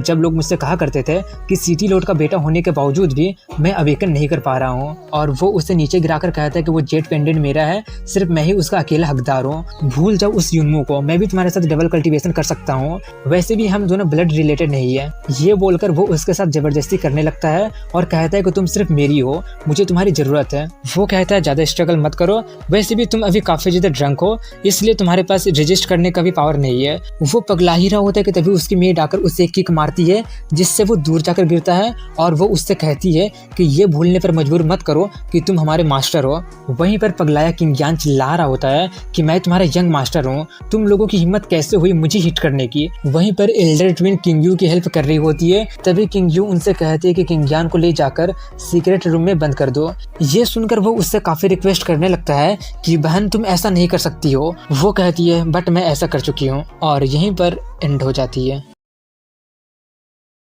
जब लोग मुझसे कहा करते थे कि सिटी लॉर्ड का बेटा होने के बावजूद भी मैं अवेकन नहीं कर पा रहा हूँ। और वो उसे नीचे गिराकर कहता है कि वो जेड पेंडेंट मेरा है, सिर्फ मैं ही उसका अकेला हकदार हूँ। भूल जाओ उस युनमू को, मैं भी तुम्हारे साथ डबल कल्टीवेशन कर सकता हूँ, वैसे भी हम दोनों ब्लड रिलेटेड नहीं है। ये बोलकर वो उसके साथ जबरदस्ती करने लगता है और कहता है कि तुम सिर्फ मेरी हो, मुझे तुम्हारी जरूरत है। वो कहता है ज्यादा स्ट्रगल मत करो, वैसे भी तुम अभी काफी ज्यादा ड्रंक हो इसलिए तुम्हारे पास रजिस्ट करने का भी पावर नहीं है। वो पगला ही रहा होता है कि तभी उसकी मेड आकर उसे एक किक मारती है जिससे वो दूर जाकर गिरता है और वो उससे कहती है कि ये भूलने पर मजबूर मत करो कि तुम हमारे मास्टर हो। वहीं पर पगलाया किंग यान चिल्ला रहा होता है कि मैं तुम्हारा यंग मास्टर हूँ, तुम लोगों की हिम्मत कैसे हुई मुझे हिट करने की। वहीं पर एल्डर ट्विन किंग यू की हेल्प कर रही होती है, तभी किंग यू उनसे कहती है कि किंग यान को ले जाकर सीक्रेट रूम में बंद कर दो। ये सुनकर वो उससे काफी रिक्वेस्ट करने लगता है कि बहन तुम ऐसा नहीं कर सकती हो। वो कहती है बट मैं ऐसा कर चुकी हूँ, और यहीं पर एंड हो जाती है।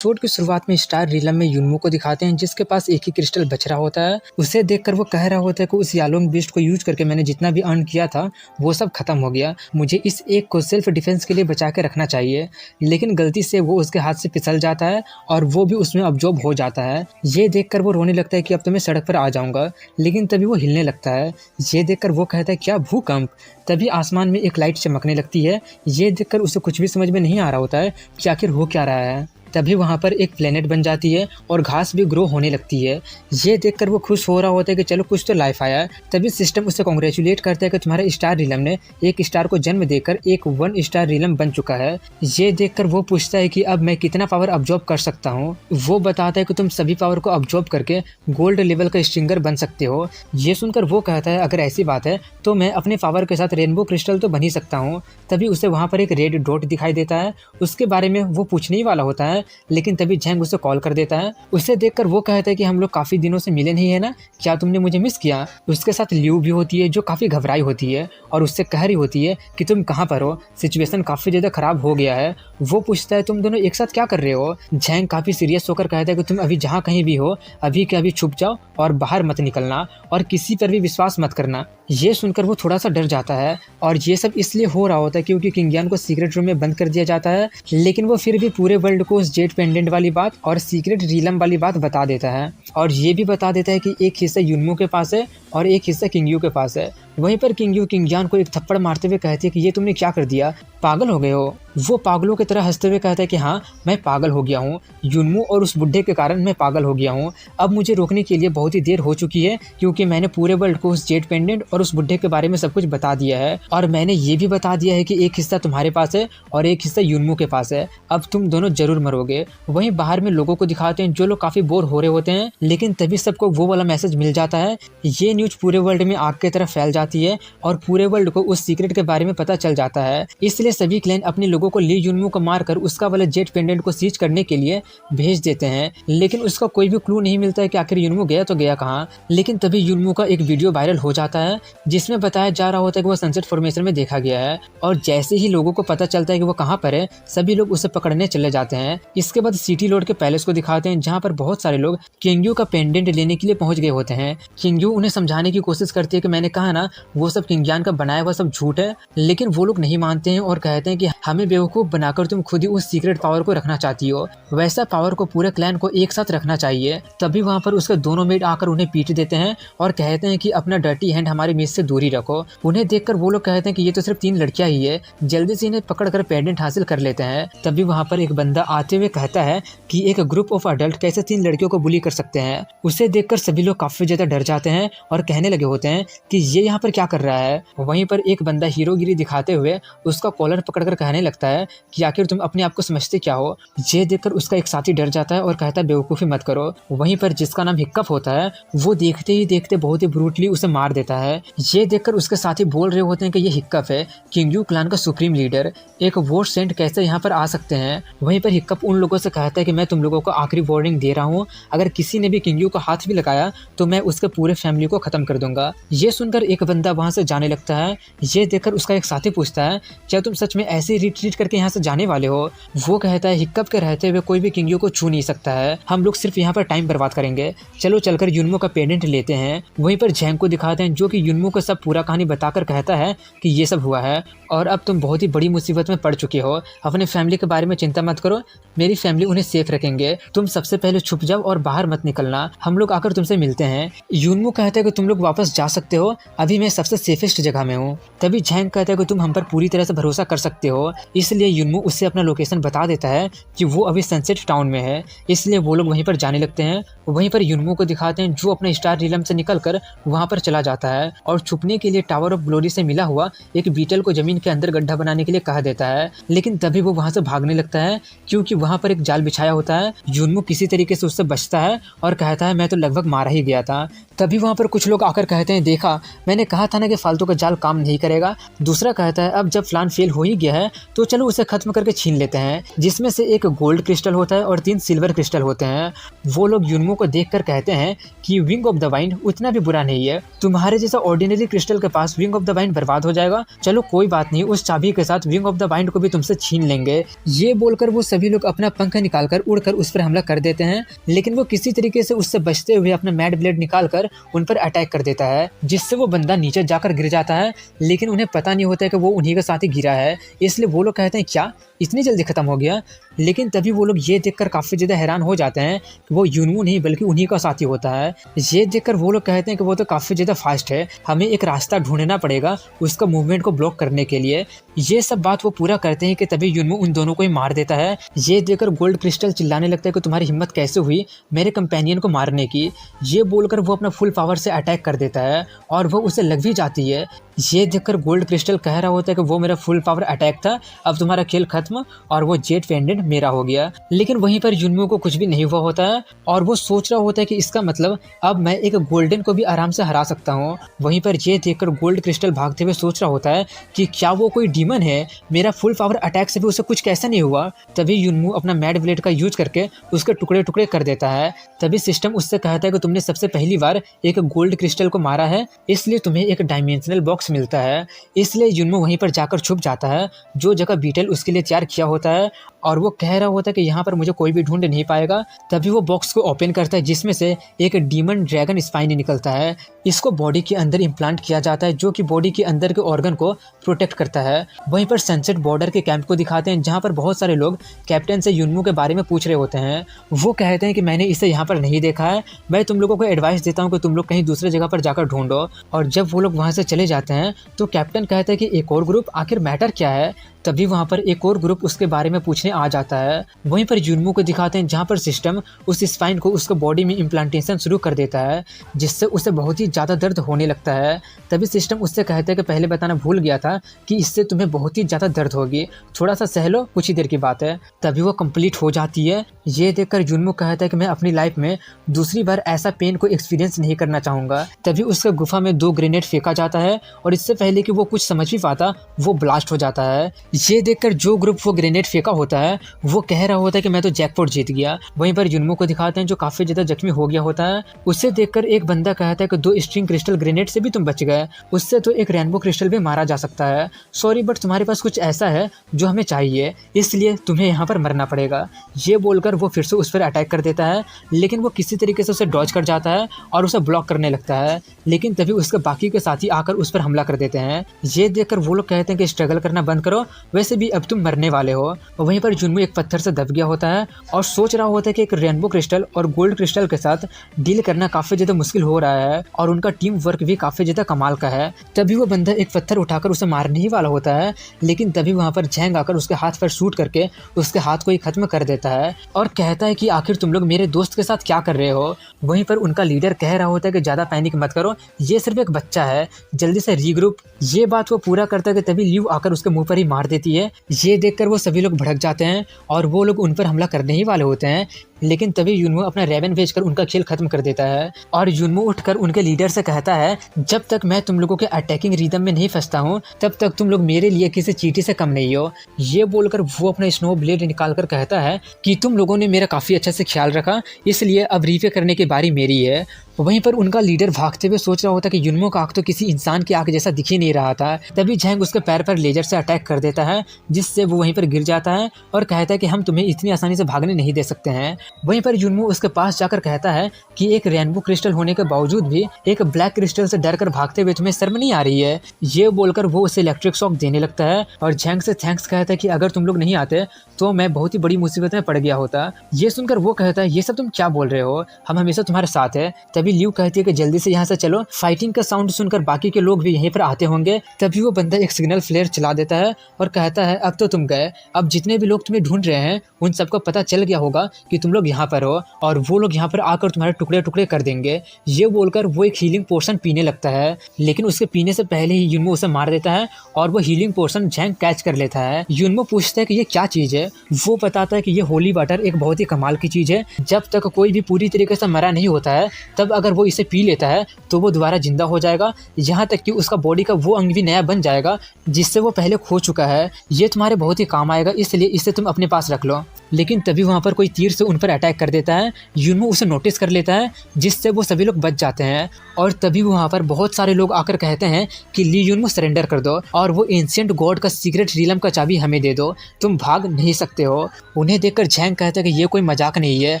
एपिसोड की शुरुआत में स्टार रीलम में युनमू को दिखाते हैं जिसके पास एक ही क्रिस्टल बच रहा होता है। उसे देखकर वो कह रहा होता है कि उस यालोंग बीस्ट को यूज करके मैंने जितना भी अर्न किया था वो सब खत्म हो गया, मुझे इस एक को सेल्फ डिफेंस के लिए बचा के रखना चाहिए। लेकिन गलती से वो उसके हाथ से फिसल जाता है और वो भी उसमें अब्जॉर्ब हो जाता है। ये देखकर वो रोने लगता है कि अब तो मैं सड़क पर आ जाऊंगा, लेकिन तभी वो हिलने लगता है। ये देखकर वो कहता है क्या भूकंप। तभी आसमान में एक लाइट चमकने लगती है। ये देखकर उसे कुछ भी समझ में नहीं आ रहा होता है कि आखिर हो क्या रहा है। तभी वहाँ पर एक प्लेनेट बन जाती है और घास भी ग्रो होने लगती है। ये देखकर वो खुश हो रहा होता है कि चलो कुछ तो लाइफ आया है। तभी सिस्टम उसे कॉन्ग्रेचुलेट करता है कि तुम्हारे स्टार रिलम ने एक स्टार को जन्म देकर एक 1 स्टार रिलम बन चुका है। ये देखकर वो पूछता है कि अब मैं कितना पावर अब्जॉर्ब कर सकता हूँ। वो बताता है कि तुम सभी पावर को अब्जॉर्ब करके गोल्ड लेवल का स्ट्रिंगर बन सकते हो। ये सुनकर वो कहता है अगर ऐसी बात है तो मैं अपने पावर के साथ रेनबो क्रिस्टल तो बन ही सकता हूँ। तभी उसे वहाँ पर एक रेड डॉट दिखाई देता है, उसके बारे में वो पूछने ही वाला होता है, लेकिन तभी झैंग उसे कॉल कर देता है। उसे देखकर वो कहता है कि हम लोग काफी दिनों से मिले नहीं है ना, क्या तुमने मुझे मिस किया। उसके साथ ल्यू भी होती है जो काफी घबराई होती है और उससे कह रही होती है कि तुम कहाँ पर हो, सिचुएशन काफी ज्यादा खराब हो गया है। वो पूछता है तुम दोनों एक साथ क्या कर रहे हो। झैंग काफी सीरियस होकर कहता है कि तुम अभी जहाँ कहीं भी हो अभी के अभी छुप जाओ और बाहर मत निकलना और किसी पर भी विश्वास मत करना। ये सुनकर वो थोड़ा सा डर जाता है और ये सब इसलिए हो रहा होता है क्योंकि किंग यान को सीक्रेट रूम में बंद कर दिया जाता है, लेकिन वो फिर भी पूरे वर्ल्ड को उस जेड पेंडेंट वाली बात और सीक्रेट रीलम वाली बात बता देता है और ये भी बता देता है कि एक हिस्सा युनमू के पास है और एक हिस्सा किंग यू के पास है। वहीं पर किंग यू किंग यान को एक थप्पड़ मारते हुए कहती है कि ये तुमने क्या कर दिया, पागल हो गए हो। वो पागलों की तरह हंसते हुए कहता है कि हाँ मैं पागल हो गया हूँ, युनमू और उस बुड्ढे के कारण मैं पागल हो गया हूँ। अब मुझे रोकने के लिए बहुत ही देर हो चुकी है क्योंकि मैंने पूरे वर्ल्ड को उस जेड पेंडेंट और उस बुड्ढे के बारे में सब कुछ बता दिया है और मैंने ये भी बता दिया है कि एक हिस्सा तुम्हारे पास है और एक हिस्सा युनमू के पास है। अब तुम दोनों जरूर मरोगे। वहीं बाहर में लोगों को दिखाते हैं जो लोग काफी बोर हो रहे होते हैं, लेकिन तभी सबको वो वाला मैसेज मिल जाता है। ये न्यूज पूरे वर्ल्ड में आग की तरह फैल जाता जाती है और पूरे वर्ल्ड को उस सीक्रेट के बारे में पता चल जाता है। इसलिए सभी क्लैन अपने लोगों को ली युनमू को मारकर उसका वाला जेट पेंडेंट को सीज करने के लिए भेज देते हैं, लेकिन उसका कोई भी क्लू नहीं मिलता है कि आखिर युनमू गया तो गया कहाँ। लेकिन तभी युनमू का एक वीडियो वायरल हो जाता है जिसमें बताया जा रहा होता है कि वो सनसेट फॉर्मेशन में देखा गया है, और जैसे ही लोगों को पता चलता है कि वो कहाँ पर है, सभी लोग उसे पकड़ने चले जाते हैं। इसके बाद सिटी लॉर्ड के पैलेस को दिखाते हैं जहाँ पर बहुत सारे लोग किंगयू का पेंडेंट लेने के लिए पहुंच गए होते हैं। किंगयू उन्हें समझाने की कोशिश करती है कि मैंने कहा ना वो सब किंगयान का बनाया हुआ सब झूठ है, लेकिन वो लोग नहीं मानते हैं और कहते हैं कि हमें बेवकूफ बनाकर तुम खुद ही उस सीक्रेट पावर को रखना चाहती हो, वैसा पावर को पूरे क्लैन को एक साथ रखना चाहिए। तभी वहाँ पर उसके दोनों मेड आकर उन्हें पीट देते हैं और कहते हैं कि अपना डर्टी हैंड हमारे मेज से दूरी रखो। उन्हें देखकर वो लोग कहते हैं कि ये तो सिर्फ 3 लड़कियां ही है, जल्दी से इन्हें पकड़कर पेंडेंट हासिल कर लेते हैं। तभी वहाँ पर एक बंदा आते हुए कहता है कि एक ग्रुप ऑफ अडल्ट कैसे 3 लड़कियों को बुली कर सकते हैं। उसे देखकर सभी लोग काफी ज्यादा डर जाते हैं और कहने लगे होते हैं कि ये यहाँ पर क्या कर रहा है। वहीं पर एक बंदा हीरोगिरी दिखाते हुए उसका कॉलर पकड़कर कहने लगता है कि आखिर तुम अपने आप को समझते क्या हो। ये देखकर उसका एक साथी डर जाता है और कहता है बेवकूफ़ी मत करो। वहीं पर जिसका नाम हिक्कप होता है वो देखते ही देखते बहुत ही ब्रूटली उसे मार देता है। ये देखकर उसके साथी बोल रहे होते हैं कि ये हिक्कप है, किंगयू क्लैन का सुप्रीम लीडर, एक वोट सेंट कैसे यहाँ पर आ सकते हैं। वहीं पर हिक्कप उन लोगों से कहता है कि मैं तुम लोगों को आखिरी वार्निंग दे रहा हूँ, अगर किसी ने भी किंगयू को हाथ भी लगाया तो मैं उसके पूरे फैमिली को खत्म कर दूंगा। ये सुनकर एक बंदा वहां से जाने लगता है। ये देखकर उसका एक साथी पूछता है क्या तुम सच में ऐसे रिट्रीट करके यहाँ से जाने वाले हो। वो कहता है हिक्कप के रहते हुए कोई भी किंगयू को छू नहीं सकता है, हम लोग सिर्फ यहाँ पर टाइम बर्बाद करेंगे, चलो चलकर युनमू का पेंडेंट लेते हैं। वहीं पर झैंग को दिखाते हैं जो कि युनमू को सब पूरा कहानी बताकर कहता है कि ये सब हुआ है और अब तुम बहुत ही बड़ी मुसीबत में पड़ चुके हो, अपने फैमिली के बारे में चिंता मत करो, मेरी फैमिली उन्हें सेफ रखेंगे, तुम सबसे पहले छुप जाओ और बाहर मत निकलना, हम लोग आकर तुमसे मिलते हैं। युनमू कहता है कि तुम लोग वापस जा सकते हो, अभी मैं सबसे सेफेस्ट जगह में हूँ। तभी झैंग कहता है कि तुम हम पर पूरी तरह से भरोसा कर सकते हो, इसलिए युनमू उससे अपना लोकेशन बता देता है कि वो अभी सनसेट टाउन में है, इसलिए वो लोग वहीं पर जाने लगते हैं। वहीं पर युनमू को दिखाते हैं जो अपने स्टार रिलम से निकलकर वहां पर चला जाता है और छुपने के लिए टावर ऑफ ग्लोरी से मिला हुआ एक बीटल को जमीन के अंदर गड्ढा बनाने के लिए कहा देता है, लेकिन तभी वो वहां से भागने लगता है क्योंकि वहां पर एक जाल बिछाया होता है। युनमू किसी तरीके से उससे बचता है और कहता है मैं तो लगभग मारा ही गया था। तभी वहां पर कुछ लोग आकर कहते हैं देखा मैंने कहा था ना कि फालतू का जाल काम नहीं करेगा। दूसरा कहता है अब जब प्लान फेल हो ही गया है तो चलो उसे खत्म करके छीन लेते हैं, जिसमें से एक गोल्ड क्रिस्टल होता है और 3 सिल्वर क्रिस्टल होते हैं। वो लोग युनमू को देखकर कहते हैं कि विंग ऑफ द वाइंड उतना भी बुरा नहीं है, तुम्हारे जैसा ऑर्डिनरी क्रिस्टल के पास विंग ऑफ द वाइंड बर्बाद हो जाएगा, चलो कोई बात नहीं, उस चाबी के साथ विंग ऑफ द वाइंड को भी तुमसे छीन लेंगे। ये बोलकर वो सभी लोग अपना पंख निकालकर उड़कर उस पर हमला कर देते हैं, लेकिन वो किसी तरीके से उससे बचते हुए अपना मैड ब्लेड निकालकर उन पर अटैक कर देता है, जिससे वो बंदा नीचे जाकर गिर जाता है, लेकिन उन्हें पता नहीं होता है कि वो उन्हीं के साथ ही गिरा है। इसलिए वो लोग कहते हैं क्या इतनी जल्दी खत्म हो गया। लेकिन तभी वो लोग ये देखकर काफी ज्यादा हैरान हो जाते हैं कि वो युनमू नहीं बल्कि उन्हीं का साथी होता है। ये देखकर वो लोग कहते हैं कि वो तो काफी ज्यादा फास्ट है, हमें एक रास्ता ढूंढना पड़ेगा उसका मूवमेंट को ब्लॉक करने के लिए। ये सब बात वो पूरा करते हैं कि तभी युनमू उन दोनों को ही मार देता है। ये देखकर गोल्ड क्रिस्टल चिल्लाने लगता है कि तुम्हारी हिम्मत कैसे हुई मेरे कंपेनियन को मारने की। ये बोलकर वो अपना फुल पावर से अटैक कर देता है और वो उसे लग भी जाती है। ये देखकर गोल्ड क्रिस्टल कह रहा होता है कि वो मेरा फुल पावर अटैक था, अब तुम्हारा खेल खत्म और वो जेट पेंडेंट मेरा हो गया। लेकिन वहीं पर युनमू को कुछ भी नहीं हुआ होता है और वो सोच रहा होता है कि इसका मतलब अब मैं एक गोल्डन को भी आराम से हरा सकता हूँ। वहीं पर ये देखकर गोल्ड क्रिस्टल भागते हुए सोच रहा होता है कि क्या वो कोई डीमन है, मेरा फुल पावर अटैक से भी उसे कुछ कैसा नहीं हुआ। तभी युनमू अपना मैड ब्लेड का यूज करके उसके टुकड़े टुकड़े कर देता है। तभी सिस्टम उससे कहता है कि तुमने सबसे पहली बार एक गोल्ड क्रिस्टल को मारा है, इसलिए तुम्हें एक डायमेंशनल बॉक्स मिलता है। इसलिए युनमू वहीं पर जाकर छुप जाता है जो जगह बीटल उसके लिए तैयार किया होता है और वो कह रहा होता है कि यहाँ पर मुझे कोई भी ढूंढ नहीं पाएगा। तभी वो बॉक्स को ओपन करता है जिसमें से एक डीमन ड्रैगन स्पाइन निकलता है। इसको बॉडी के अंदर इम्प्लांट किया जाता है जो कि बॉडी के अंदर के ऑर्गन को प्रोटेक्ट करता है। वहीं पर सनसेट बॉर्डर के कैंप को दिखाते हैं जहाँ पर बहुत सारे लोग कैप्टन से युनमू के बारे में पूछ रहे होते हैं। वो कहते हैं कि मैंने इसे यहाँ पर नहीं देखा है, मैं तुम लोगों को एडवाइस देता हूँ कि तुम लोग कहीं दूसरे जगह पर जाकर ढूंढो। और जब वो लोग वहाँ से चले जाते हैं तो कैप्टन कहता है कि एक और ग्रुप, आखिर मैटर क्या है। तभी वहाँ पर एक और ग्रुप उसके बारे में पूछने आ जाता है। वहीं पर जुनमू को दिखाते हैं जहाँ पर सिस्टम उस स्पाइन को उसके बॉडी में इम्प्लांटेशन शुरू कर देता है, जिससे उसे बहुत ही ज़्यादा दर्द होने लगता है। तभी सिस्टम उससे कहते हैं कि पहले बताना भूल गया था कि इससे तुम्हें बहुत ही ज़्यादा दर्द होगी, थोड़ा सा सह लो, कुछ ही देर की बात है। तभी वो कंप्लीट हो जाती है। ये देखकर जुनमू कहता है कि मैं अपनी लाइफ में दूसरी बार ऐसा पेन को एक्सपीरियंस नहीं करना चाहूँगा। तभी उसके गुफा में 2 ग्रेनेड फेंका जाता है और इससे पहले कि वो कुछ समझ भी पाता वो ब्लास्ट हो जाता है। ये देखकर जो ग्रुप वो ग्रेनेड फेंका होता है वो कह रहा होता है कि मैं तो जैकपॉट जीत गया। वहीं पर जुनमू को दिखाते हैं जो काफी ज्यादा जख्मी हो गया होता है। उसे देखकर एक बंदा कहता है कि 2 स्ट्रिंग क्रिस्टल ग्रेनेड से भी तुम बच गए, उससे तो एक रेनबो क्रिस्टल भी मारा जा सकता है। सॉरी बट तुम्हारे पास कुछ ऐसा है जो हमें चाहिए, इसलिए तुम्हें यहाँ पर मरना पड़ेगा। ये बोलकर वो फिर से उस पर अटैक कर देता है, लेकिन वो किसी तरीके से उसे डॉज कर जाता है और उसे ब्लॉक करने लगता है। लेकिन तभी उसके बाकी के साथी आकर उस पर हमला कर देते हैं। ये देखकर वो लोग कहते हैं कि स्ट्रगल करना बंद करो, वैसे भी अब तुम मरने वाले हो। वहीं पर जुनमू एक पत्थर से दब गया होता है और सोच रहा होता है कि एक रेनबो क्रिस्टल और गोल्ड क्रिस्टल के साथ डील करना काफी ज्यादा मुश्किल हो रहा है और उनका टीम वर्क भी काफी ज्यादा कमाल का है। तभी वो बंदा एक पत्थर उठाकर उसे मारने ही वाला होता है, लेकिन तभी वहां पर झैंग आकर उसके हाथ पर शूट करके उसके हाथ को ही खत्म कर देता है और कहता है कि आखिर तुम लोग मेरे दोस्त के साथ क्या कर रहे हो। वहीं पर उनका लीडर कह रहा होता है कि ज्यादा पैनिक मत करो, ये सिर्फ एक बच्चा है, जल्दी से रीग्रुप। ये बात वो पूरा करता है कि तभी ल्यू आकर उसके मुंह पर ही मार देती है। ये देखकर वो सभी लोग भड़क जाते हैं और वो लोग उन पर हमला करने ही वाले होते हैं, लेकिन तभी युनमू अपना रेवन भेजकर उनका खेल खत्म कर देता है और युनमू उठकर उनके लीडर से कहता है जब तक मैं तुम लोगों के अटैकिंग रिदम में नहीं फंसता हूँ तब तक तुम लोग मेरे लिए किसी चींटी से कम नहीं हो। ये बोलकर वो अपना स्नो ब्लेड निकालकर कहता है कि तुम लोगों ने मेरा काफी अच्छे से ख्याल रखा, इसलिए अब रीपे करने की बारी मेरी है। वहीं पर उनका लीडर भागते हुए सोच रहा होता है कि युनमू का आंख तो किसी इंसान की आंख जैसा दिख ही नहीं रहा था। तभी झैंग उसके पैर पर लेजर से अटैक कर देता है, जिससे वो वहीं पर गिर जाता है और कहता है कि हम तुम्हें इतनी आसानी से भागने नहीं दे सकते हैं। वहीं पर युनमू उसके पास जाकर कहता है कि एक रेनबो क्रिस्टल होने के बावजूद भी एक ब्लैक क्रिस्टल से डरकर भागते हुए तुम्हें शर्म नहीं आ रही है। ये बोलकर वो उसे इलेक्ट्रिक शॉक देने लगता है और झैंग से थैंक्स कहता है कि अगर तुम लोग नहीं आते तो मैं बहुत ही बड़ी मुसीबत में पड़ गया होता। ये सुनकर वो कहता है ये सब तुम क्या बोल रहे हो, हम हमेशा तुम्हारे साथ है। तभी ल्यू कहती है कि जल्दी से यहाँ से चलो, फाइटिंग का साउंड सुनकर बाकी के लोग भी यहीं पर आते होंगे। तभी वो बंदा एक सिग्नल फ्लेयर चला देता है और कहता है अब तो तुम गए, अब जितने भी लोग तुम्हें ढूंढ रहे हैं उन सबको पता चल गया होगा कि तुम लोग यहाँ पर हो और वो लोग यहाँ पर आकर तुम्हारे टुकड़े टुकड़े कर देंगे। ये बोलकर वो एक हीलिंग पोर्शन पीने लगता है, लेकिन उसके पीने से पहले ही युनमो उसे मार देता है और वो हीलिंग पोर्शन झैंग कैच कर लेता है। युनमो पूछता है कि ये क्या चीज है। वो बताता है कि ये होली वाटर एक बहुत ही कमाल की चीज है, जब तक कोई भी पूरी तरीके से मरा नहीं होता है तब अगर वो इसे पी लेता है तो वो दोबारा जिंदा हो जाएगा, यहाँ तक कि उसका बॉडी का वो अंग भी नया बन जाएगा जिससे वो पहले खो चुका है। ये तुम्हारे बहुत ही काम आएगा, इसलिए इसे तुम अपने पास रख लो। लेकिन तभी वहाँ पर कोई तीर से उन पर अटैक कर देता है। युनमो उसे नोटिस कर लेता है, जिससे वो सभी लोग बच जाते हैं और तभी वहाँ पर बहुत सारे लोग आकर कहते हैं कि ली युनमो सरेंडर कर दो और वो एंशिएंट गॉड का सीक्रेट रीलम का चाबी हमें दे दो, तुम भाग नहीं सकते हो। उन्हें देखकर झैंग कहता है कि ये कोई मजाक नहीं है,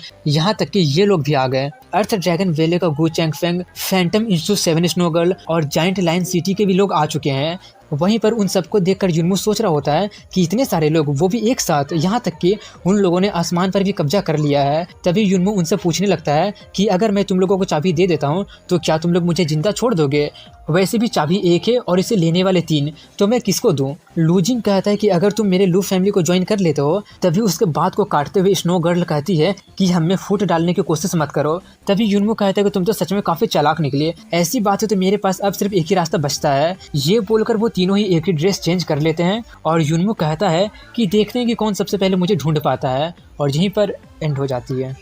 यहाँ तक कि ये लोग भी आ गए। अर्थ ड्रैगन वेले का गु चैंगफेंग, फैंटम इंस्टीट्यूट 7 स्नो गर्ल और जाइंट लाइन सिटी के भी लोग आ चुके हैं। वहीं पर उन सबको देखकर युनमो सोच रहा होता है कि इतने सारे लोग, वो भी एक साथ, यहाँ तक कि उन लोगों ने आसमान पर भी कब्जा कर लिया है। तभी युनमो उनसे पूछने लगता है कि अगर मैं तुम लोगों को चाबी दे देता हूँ तो क्या तुम लोग मुझे जिंदा छोड़ दोगे? वैसे भी चाबी एक है और इसे लेने वाले 3, तो मैं किसको दूं? लूजिंग कहता है कि अगर तुम मेरे लू फैमिली को ज्वाइन कर लेते हो। तभी उसके बात को काटते हुए स्नो गर्ल कहती है कि हमें फुट डालने की कोशिश मत करो। तभी युनमो कहता है कि तुम तो सच में काफी चालाक निकले, ऐसी बात है तो मेरे पास अब सिर्फ एक ही रास्ता बचता है। ये बोलकर वो तीनों ही एक ही ड्रेस चेंज कर लेते हैं और युनमो कहता है कि देखते हैं कि कौन सबसे पहले मुझे ढूंढ पाता है, और यहीं पर एंड हो जाती है।